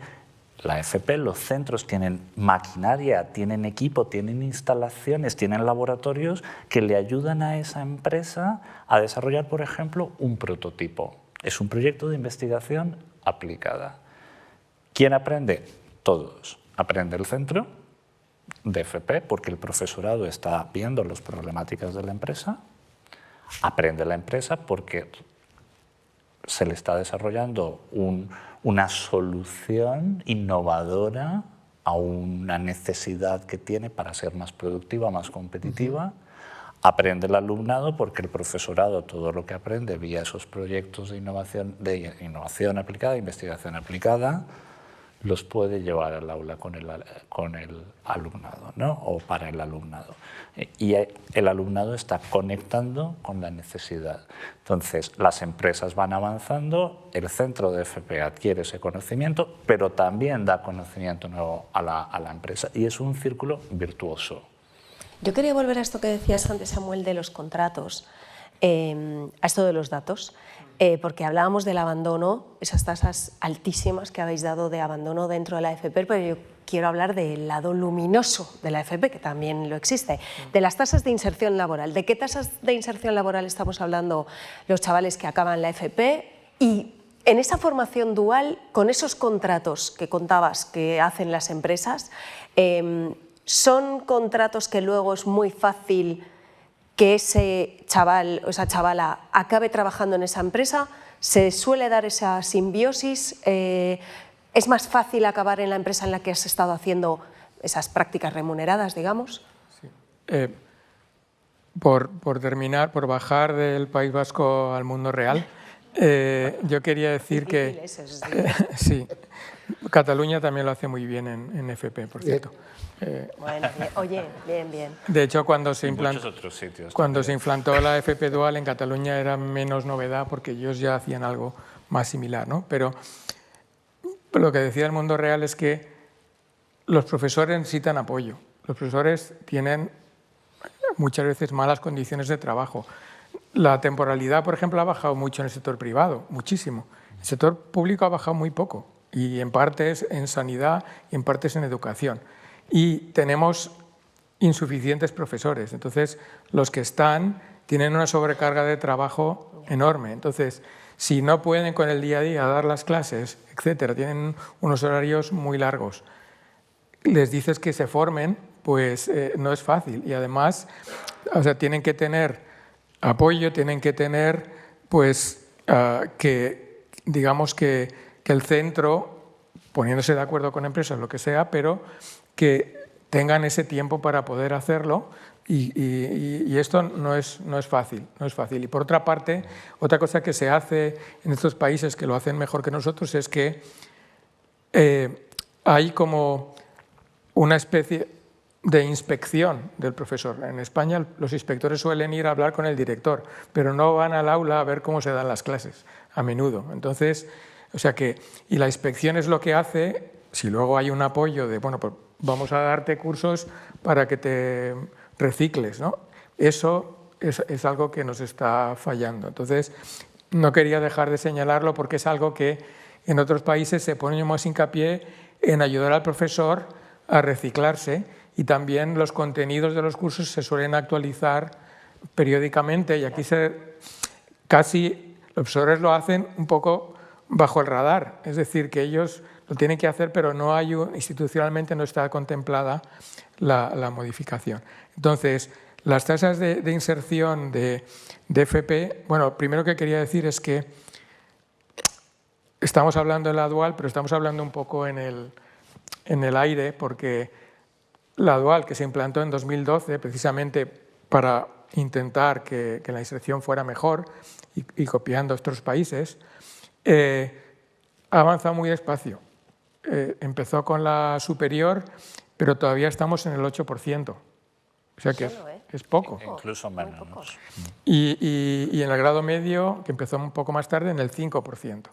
la FP, los centros tienen maquinaria, tienen equipo, tienen instalaciones, tienen laboratorios que le ayudan a esa empresa a desarrollar, por ejemplo, un prototipo. Es un proyecto de investigación aplicada. ¿Quién aprende? Todos. Aprende el centro de FP porque el profesorado está viendo las problemáticas de la empresa. Aprende la empresa porque se le está desarrollando una solución innovadora a una necesidad que tiene para ser más productiva, más competitiva. Aprende el alumnado porque el profesorado todo lo que aprende vía esos proyectos de innovación aplicada, investigación aplicada, los puede llevar al aula con el alumnado, ¿no? O para el alumnado. Y el alumnado está conectando con la necesidad. Entonces, las empresas van avanzando, el centro de FP adquiere ese conocimiento, pero también da conocimiento nuevo a la empresa. Y es un círculo virtuoso. Yo quería volver a esto que decías antes, Samuel, de los contratos, a esto de los datos. Porque hablábamos del abandono, esas tasas altísimas que habéis dado de abandono dentro de la FP, pero yo quiero hablar del lado luminoso de la FP, que también lo existe, de las tasas de inserción laboral. ¿De qué tasas de inserción laboral estamos hablando los chavales que acaban la FP? Y en esa formación dual, con esos contratos que contabas que hacen las empresas, ¿son contratos que luego es muy fácil que ese chaval o esa chavala acabe trabajando en esa empresa? ¿Se suele dar esa simbiosis? ¿Es más fácil acabar en la empresa en la que has estado haciendo esas prácticas remuneradas, digamos? Sí. Por terminar, por bajar del País Vasco al mundo real, yo quería decir que... sí, Cataluña también lo hace muy bien en FP, por cierto. Bueno, oye, bien, bien. De hecho, cuando se implantó la FP Dual en Cataluña era menos novedad porque ellos ya hacían algo más similar, ¿no? Pero lo que decía el mundo real es que los profesores necesitan apoyo. Los profesores tienen muchas veces malas condiciones de trabajo. La temporalidad, por ejemplo, ha bajado mucho en el sector privado, muchísimo. El sector público ha bajado muy poco, y en partes en sanidad y en partes en educación. Y tenemos insuficientes profesores. Entonces, los que están tienen una sobrecarga de trabajo enorme. Entonces, si no pueden con el día a día dar las clases, etcétera, tienen unos horarios muy largos, les dices que se formen, pues no es fácil. Y además, o sea, tienen que tener apoyo, tienen que tener, pues, digamos que el centro, poniéndose de acuerdo con empresas, lo que sea, pero que tengan ese tiempo para poder hacerlo, y esto no es fácil, no es fácil. Y por otra parte, otra cosa que se hace en estos países que lo hacen mejor que nosotros es que hay como una especie de inspección del profesor. En España los inspectores suelen ir a hablar con el director, pero no van al aula a ver cómo se dan las clases, a menudo. Entonces, o sea que, y la inspección es lo que hace, si luego hay un apoyo de, bueno, pues vamos a darte cursos para que te recicles, ¿no? Eso es algo que nos está fallando. Entonces, no quería dejar de señalarlo porque es algo que en otros países se pone más hincapié en ayudar al profesor a reciclarse, y también los contenidos de los cursos se suelen actualizar periódicamente, y aquí casi los profesores lo hacen un poco bajo el radar, es decir, que ellos lo tienen que hacer, pero no hay institucionalmente no está contemplada la modificación. Entonces, las tasas de inserción de FP, bueno, primero que quería decir es que estamos hablando de la dual, pero estamos hablando un poco en el aire, porque la dual, que se implantó en 2012 precisamente para intentar que la inserción fuera mejor y copiando otros países, ha avanzado muy despacio. Empezó con la superior, pero todavía estamos en el 8%. O sea que es poco. Incluso menos. Y en el grado medio, que empezó un poco más tarde, en el 5%.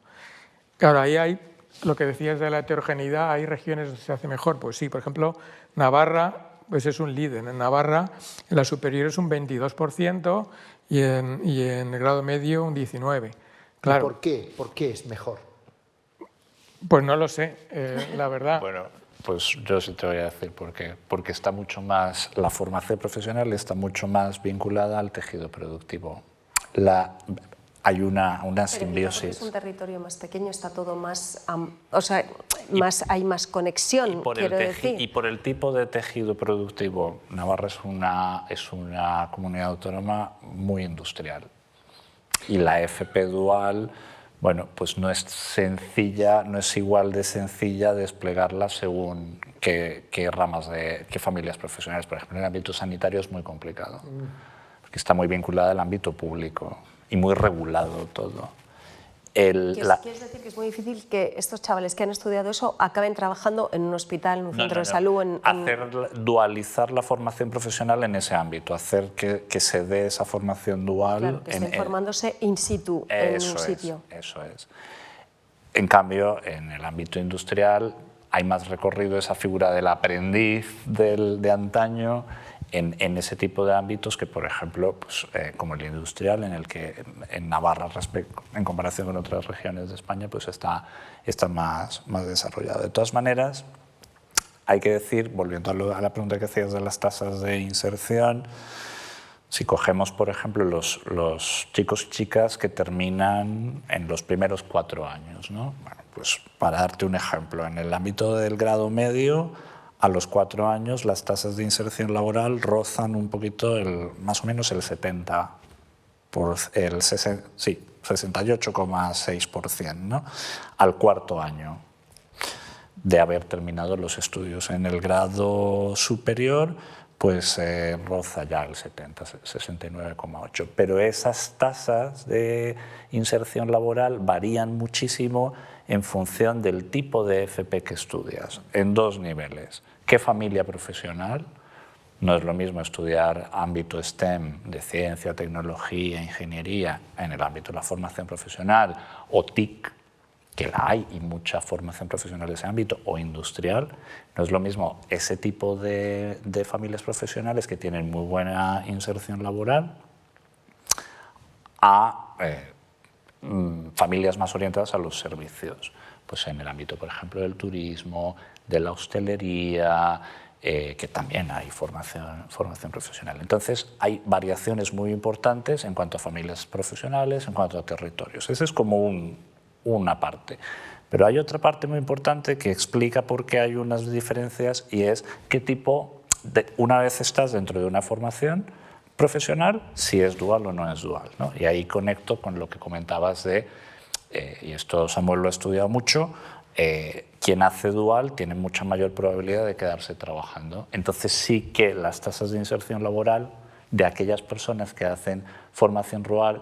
Claro, ahí hay lo que decías de la heterogeneidad, hay regiones donde se hace mejor. Pues sí, por ejemplo, Navarra pues es un líder. En Navarra, en la superior es un 22% y en el grado medio un 19%. Claro. ¿Y por qué? ¿Por qué es mejor? Pues no lo sé, la verdad. Bueno, pues yo sí te voy a decir por qué. Porque está mucho más, la formación profesional está mucho más vinculada al tejido productivo. Hay una simbiosis. Es un territorio más pequeño, está todo más, o sea, hay más conexión, quiero decir. Y por el tipo de tejido productivo, Navarra es una comunidad autónoma muy industrial. Y la FP dual, bueno, pues no es sencilla, no es igual de sencilla desplegarla según qué ramas qué familias profesionales. Por ejemplo, en el ámbito sanitario es muy complicado, porque está muy vinculada al ámbito público y muy regulado todo. ¿Quieres decir que es muy difícil que estos chavales que han estudiado eso acaben trabajando en un hospital, en un centro de salud? Dualizar la formación profesional en ese ámbito, hacer que se dé esa formación dual. Claro, que estén formándose in situ en un sitio. Eso es. En cambio, en el ámbito industrial hay más recorrido esa figura del aprendiz de antaño en ese tipo de ámbitos que, por ejemplo, pues, como el industrial, en el que en Navarra, en comparación con otras regiones de España, pues está más desarrollado. De todas maneras, hay que decir, volviendo a la pregunta que hacías de las tasas de inserción, si cogemos, por ejemplo, los chicos y chicas que terminan en los primeros 4 años, ¿no? Bueno, pues para darte un ejemplo, en el ámbito del grado medio, a los 4 años las tasas de inserción laboral rozan un poquito más o menos el 68,6%, ¿no? Al 4.º año de haber terminado los estudios. En el grado superior pues roza ya el 69,8%. Pero esas tasas de inserción laboral varían muchísimo en función del tipo de FP que estudias, en 2 niveles. ¿Qué familia profesional? No es lo mismo estudiar ámbito STEM de ciencia, tecnología, ingeniería en el ámbito de la formación profesional, o TIC, que la hay y mucha formación profesional de ese ámbito, o industrial. No es lo mismo ese tipo de familias profesionales que tienen muy buena inserción laboral a familias más orientadas a los servicios. Pues en el ámbito, por ejemplo, del turismo, de la hostelería, que también hay formación profesional. Entonces, hay variaciones muy importantes en cuanto a familias profesionales, en cuanto a territorios. Esa es como una parte. Pero hay otra parte muy importante que explica por qué hay unas diferencias y es qué tipo, una vez estás dentro de una formación profesional, si es dual o no es dual, ¿no? Y ahí conecto con lo que comentabas y esto Samuel lo ha estudiado mucho, quien hace dual tiene mucha mayor probabilidad de quedarse trabajando. Entonces sí que las tasas de inserción laboral de aquellas personas que hacen formación dual,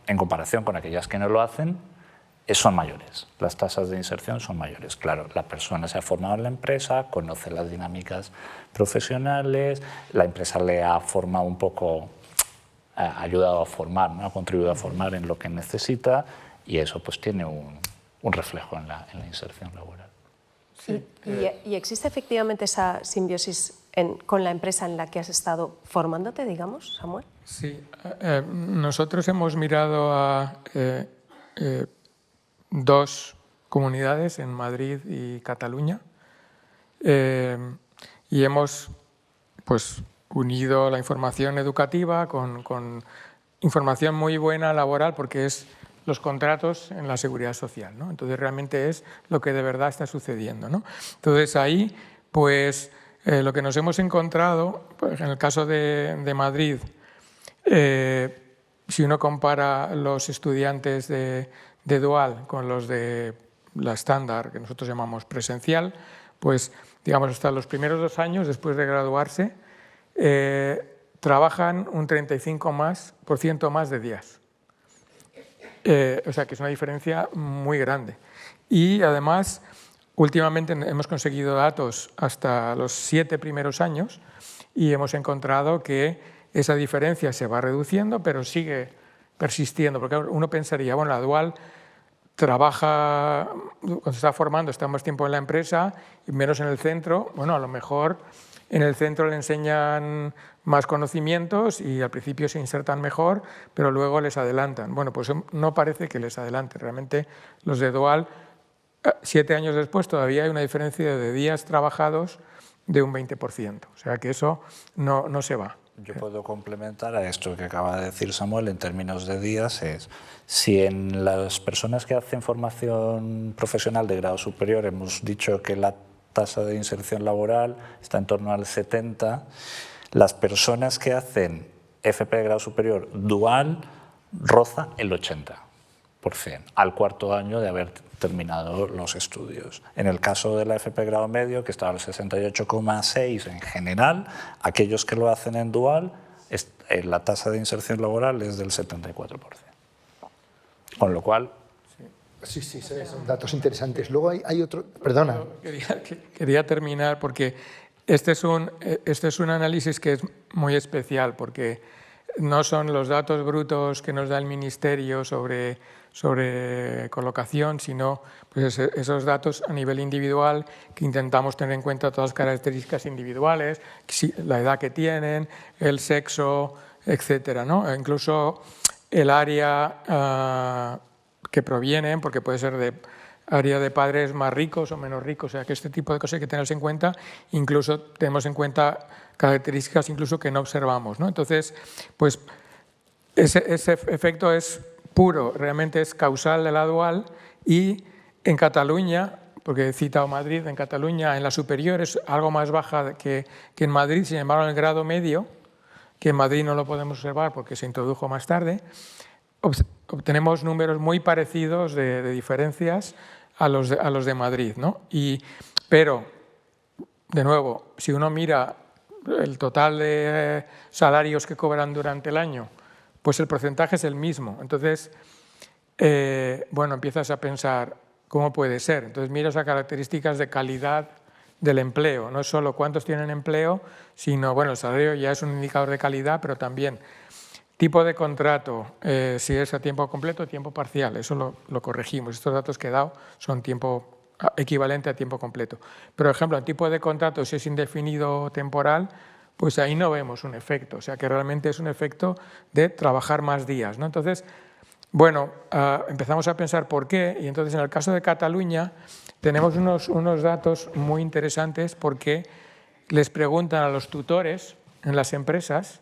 en comparación con aquellas que no lo hacen, son mayores. Las tasas de inserción son mayores. Claro, la persona se ha formado en la empresa, conoce las dinámicas profesionales, la empresa le ha formado un poco, ha ayudado a formar, ¿no? Ha contribuido a formar en lo que necesita y eso pues tiene un reflejo en la inserción laboral. Sí, ¿Y existe efectivamente esa simbiosis con la empresa en la que has estado formándote, digamos, Samuel? Sí, nosotros hemos mirado a 2 comunidades, en Madrid y Cataluña, y hemos pues, unido la información educativa con información muy buena laboral, porque es los contratos en la seguridad social, ¿no? Entonces realmente es lo que de verdad está sucediendo, ¿no? Entonces ahí pues lo que nos hemos encontrado, pues, en el caso de Madrid, si uno compara los estudiantes de de dual con los de la estándar, que nosotros llamamos presencial, pues digamos hasta los primeros 2 años después de graduarse trabajan un 35% más de días. O sea que es una diferencia muy grande. Y además, últimamente hemos conseguido datos hasta los 7 primeros años y hemos encontrado que esa diferencia se va reduciendo, pero sigue persistiendo, porque uno pensaría, bueno, la dual trabaja, cuando se está formando, está más tiempo en la empresa y menos en el centro. Bueno, a lo mejor en el centro le enseñan más conocimientos y al principio se insertan mejor, pero luego les adelantan. Bueno, pues no parece que les adelante. Realmente los de dual, 7 años después, todavía hay una diferencia de días trabajados de un 20%. O sea que eso no se va. Yo puedo complementar a esto que acaba de decir Samuel en términos de días. Si en las personas que hacen formación profesional de grado superior hemos dicho que la tasa de inserción laboral está en torno al 70%, las personas que hacen FP de grado superior dual roza el 80% al 4.º año de haber terminado los estudios. En el caso de la FP grado medio, que está al 68,6% en general, aquellos que lo hacen en dual, la tasa de inserción laboral es del 74%. Con lo cual... Sí, son datos interesantes. Luego hay otro... Perdona. Quería terminar porque este es un análisis que es muy especial, porque no son los datos brutos que nos da el Ministerio sobre colocación, sino pues esos datos a nivel individual que intentamos tener en cuenta todas las características individuales, la edad que tienen, el sexo, etcétera, ¿no? Incluso el área que provienen, porque puede ser de área de padres más ricos o menos ricos, o sea que este tipo de cosas hay que tenerse en cuenta. Incluso tenemos en cuenta características incluso que no observamos, ¿no? Entonces, pues ese efecto es puro, realmente es causal de la dual. Y en Cataluña, porque he citado Madrid, en Cataluña en la superior es algo más baja que en Madrid, sin embargo en el grado medio, que en Madrid no lo podemos observar porque se introdujo más tarde, obtenemos números muy parecidos de diferencias a los de Madrid, ¿no? Pero, de nuevo, si uno mira el total de salarios que cobran durante el año, pues el porcentaje es el mismo. Entonces, bueno, empiezas a pensar cómo puede ser. Entonces miras a características de calidad del empleo. No es solo cuántos tienen empleo, sino, bueno, el salario ya es un indicador de calidad, pero también tipo de contrato, si es a tiempo completo o tiempo parcial. Eso lo corregimos. Estos datos que he dado son tiempo equivalente a tiempo completo. Por ejemplo, en tipo de contrato, si es indefinido o temporal, pues ahí no vemos un efecto. O sea, que realmente es un efecto de trabajar más días, ¿no? Entonces, bueno, empezamos a pensar por qué, y entonces en el caso de Cataluña tenemos unos datos muy interesantes porque les preguntan a los tutores en las empresas,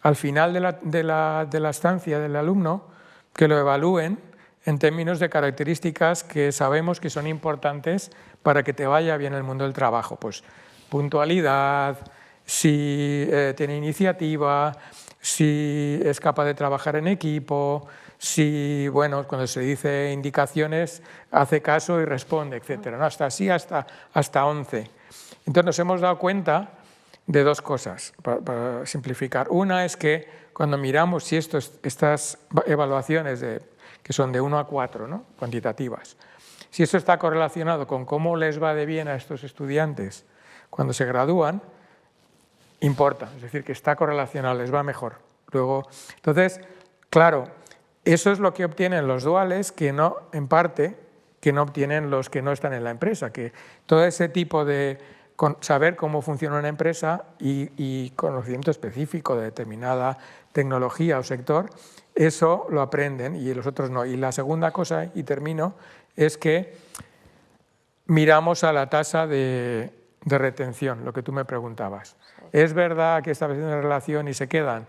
al final de la estancia del alumno, que lo evalúen en términos de características que sabemos que son importantes para que te vaya bien el mundo del trabajo. Pues puntualidad, si tiene iniciativa, si es capaz de trabajar en equipo, si, bueno, cuando se dice indicaciones, hace caso y responde, etcétera, ¿no? Hasta 11. Entonces nos hemos dado cuenta de dos cosas, para simplificar. Una es que cuando miramos si estas evaluaciones que son de 1 a 4, ¿no? Cuantitativas, si esto está correlacionado con cómo les va de bien a estos estudiantes cuando se gradúan, importa, es decir, que está correlacionado, les va mejor. Luego, entonces, claro, eso es lo que obtienen los duales, que no, en parte, que no obtienen los que no están en la empresa, que todo ese tipo de saber cómo funciona una empresa y conocimiento específico de determinada tecnología o sector, eso lo aprenden y los otros no. Y la segunda cosa, y termino, es que miramos a la tasa de retención, lo que tú me preguntabas. ¿Es verdad que establecen una relación y se quedan?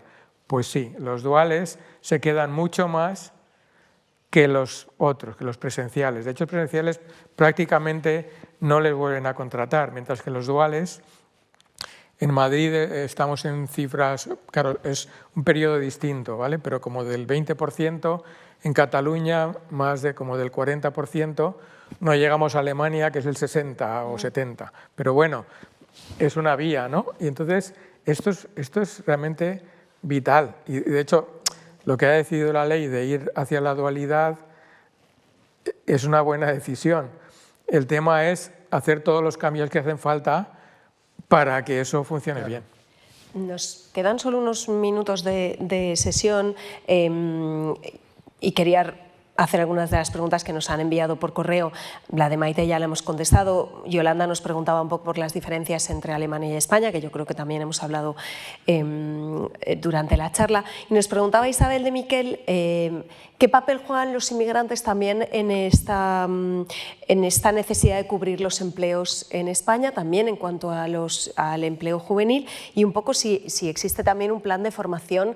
Pues sí, los duales se quedan mucho más que los otros, que los presenciales. De hecho, los presenciales prácticamente no les vuelven a contratar, mientras que los duales En Madrid estamos en cifras, claro, es un periodo distinto, ¿vale? Pero como del 20%, en Cataluña más de como del 40%, no llegamos a Alemania, que es el 60 o 70. Pero bueno, es una vía, ¿no? Y entonces esto es realmente vital. Y de hecho, lo que ha decidido la ley de ir hacia la dualidad es una buena decisión. El tema es hacer todos los cambios que hacen falta para que eso funcione bien. Nos quedan solo unos minutos de sesión y quería hacer algunas de las preguntas que nos han enviado por correo. La de Maite ya la hemos contestado. Yolanda nos preguntaba un poco por las diferencias entre Alemania y España, que yo creo que también hemos hablado durante la charla. Y nos preguntaba Isabel de Miquel qué papel juegan los inmigrantes también en esta necesidad de cubrir los empleos en España, también en cuanto a al empleo juvenil, y un poco si existe también un plan de formación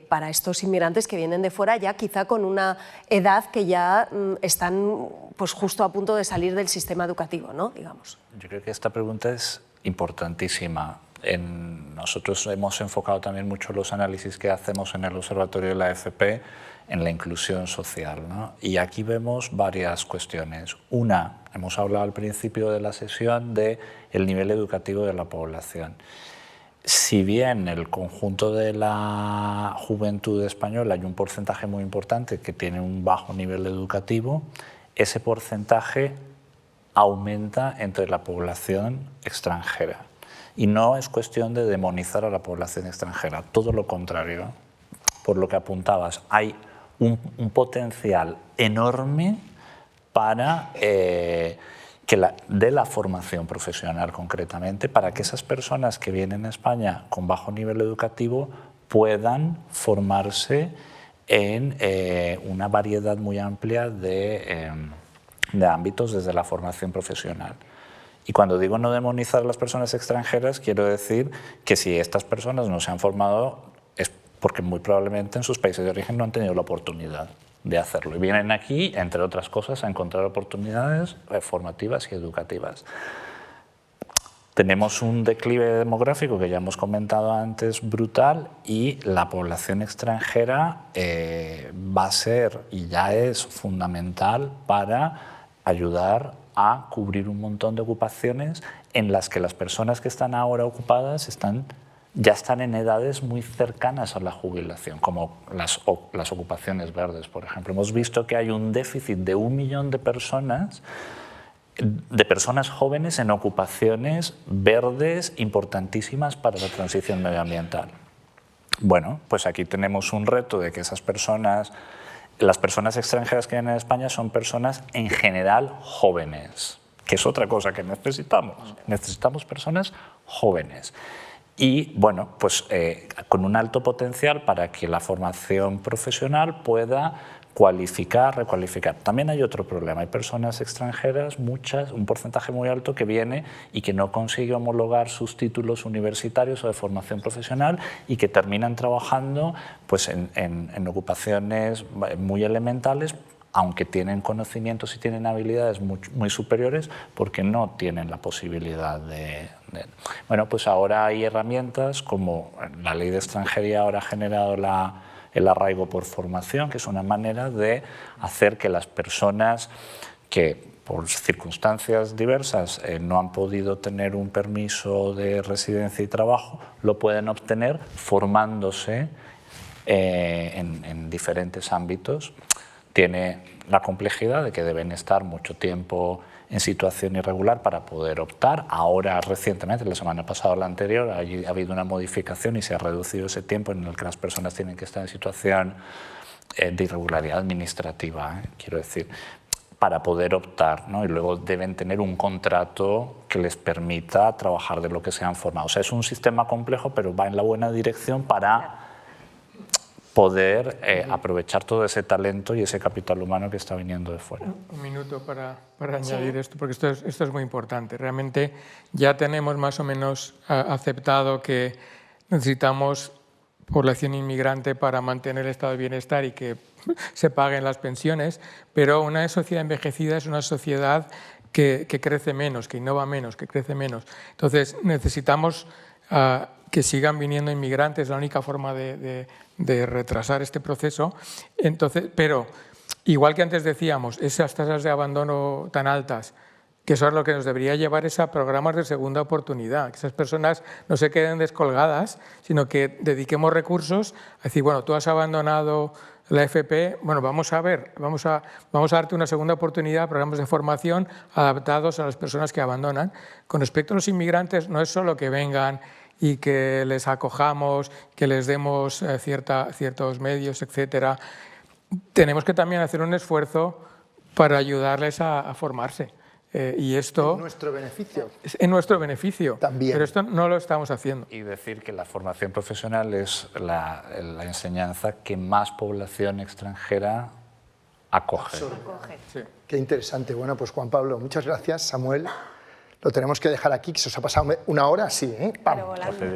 para estos inmigrantes que vienen de fuera, ya quizá con una edad que ya están pues, justo a punto de salir del sistema educativo, ¿no? Digamos. Yo creo que esta pregunta es importantísima. Nosotros hemos enfocado también mucho los análisis que hacemos en el Observatorio de la FP en la inclusión social, ¿no? Y aquí vemos varias cuestiones. Una, hemos hablado al principio de la sesión del nivel educativo de la población. Si bien en el conjunto de la juventud española hay un porcentaje muy importante que tiene un bajo nivel educativo, ese porcentaje aumenta entre la población extranjera. Y no es cuestión de demonizar a la población extranjera, todo lo contrario. Por lo que apuntabas, hay un potencial enorme para de la formación profesional concretamente, para que esas personas que vienen a España con bajo nivel educativo puedan formarse en una variedad muy amplia de ámbitos desde la formación profesional. Y cuando digo no demonizar a las personas extranjeras, quiero decir que si estas personas no se han formado es porque muy probablemente en sus países de origen no han tenido la oportunidad de hacerlo. Y vienen aquí, entre otras cosas, a encontrar oportunidades formativas y educativas. Tenemos un declive demográfico que ya hemos comentado antes brutal, y la población extranjera va a ser y ya es fundamental para ayudar a cubrir un montón de ocupaciones en las que las personas que están ahora ocupadas ya están en edades muy cercanas a la jubilación, como las ocupaciones verdes, por ejemplo. Hemos visto que hay un déficit de 1 millón de personas jóvenes en ocupaciones verdes importantísimas para la transición medioambiental. Bueno, pues aquí tenemos un reto de que esas personas, las personas extranjeras que vienen a España son personas en general jóvenes, que es otra cosa que necesitamos. Necesitamos personas jóvenes. Y bueno, pues con un alto potencial para que la formación profesional pueda cualificar, recualificar. También hay otro problema, hay personas extranjeras, muchas, un porcentaje muy alto que viene y que no consigue homologar sus títulos universitarios o de formación profesional y que terminan trabajando pues, en ocupaciones muy elementales, aunque tienen conocimientos y tienen habilidades muy superiores, porque no tienen la posibilidad Bueno, pues ahora hay herramientas como la Ley de Extranjería ahora ha generado el arraigo por formación, que es una manera de hacer que las personas que por circunstancias diversas no han podido tener un permiso de residencia y trabajo, lo pueden obtener formándose en diferentes ámbitos. Tiene la complejidad de que deben estar mucho tiempo en situación irregular para poder optar. Ahora, recientemente, la semana pasada o la anterior, ha habido una modificación y se ha reducido ese tiempo en el que las personas tienen que estar en situación de irregularidad administrativa, quiero decir, para poder optar, ¿no? Y luego deben tener un contrato que les permita trabajar de lo que se han formado. O sea, es un sistema complejo, pero va en la buena dirección para poder aprovechar todo ese talento y ese capital humano que está viniendo de fuera. Un minuto para añadir esto, porque esto es muy importante. Realmente ya tenemos más o menos aceptado que necesitamos población inmigrante para mantener el estado de bienestar y que se paguen las pensiones, pero una sociedad envejecida es una sociedad que crece menos, que innova menos, que crece menos. Entonces necesitamos que sigan viniendo inmigrantes, es la única forma de retrasar este proceso. Entonces, pero, igual que antes decíamos, esas tasas de abandono tan altas, que eso es lo que nos debería llevar es a programas de segunda oportunidad, que esas personas no se queden descolgadas, sino que dediquemos recursos a decir, bueno, tú has abandonado la FP, bueno, vamos a darte una segunda oportunidad, programas de formación adaptados a las personas que abandonan. Con respecto a los inmigrantes, no es solo que vengan y que les acojamos, que les demos ciertos medios, etcétera. Tenemos que también hacer un esfuerzo para ayudarles a formarse. Y esto... En nuestro beneficio. En nuestro beneficio. También. Pero esto no lo estamos haciendo. Y decir que la formación profesional es la enseñanza que más población extranjera acoge. Sí. Qué interesante. Bueno, pues Juan Pablo, muchas gracias. Samuel, lo tenemos que dejar aquí, que se os ha pasado una hora, sí, ¿eh? ¡Pam! Pero volando.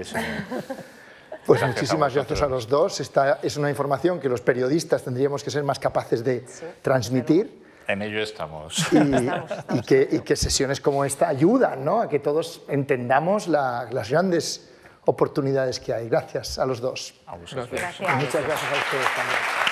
Pues muchísimas gracias a los dos. Esta es una información que los periodistas tendríamos que ser más capaces de transmitir. En ello estamos. Y que sesiones como esta ayudan, ¿no?, a que todos entendamos las grandes oportunidades que hay. Gracias a los dos. A vosotros. Gracias. Gracias. Muchas gracias a ustedes también.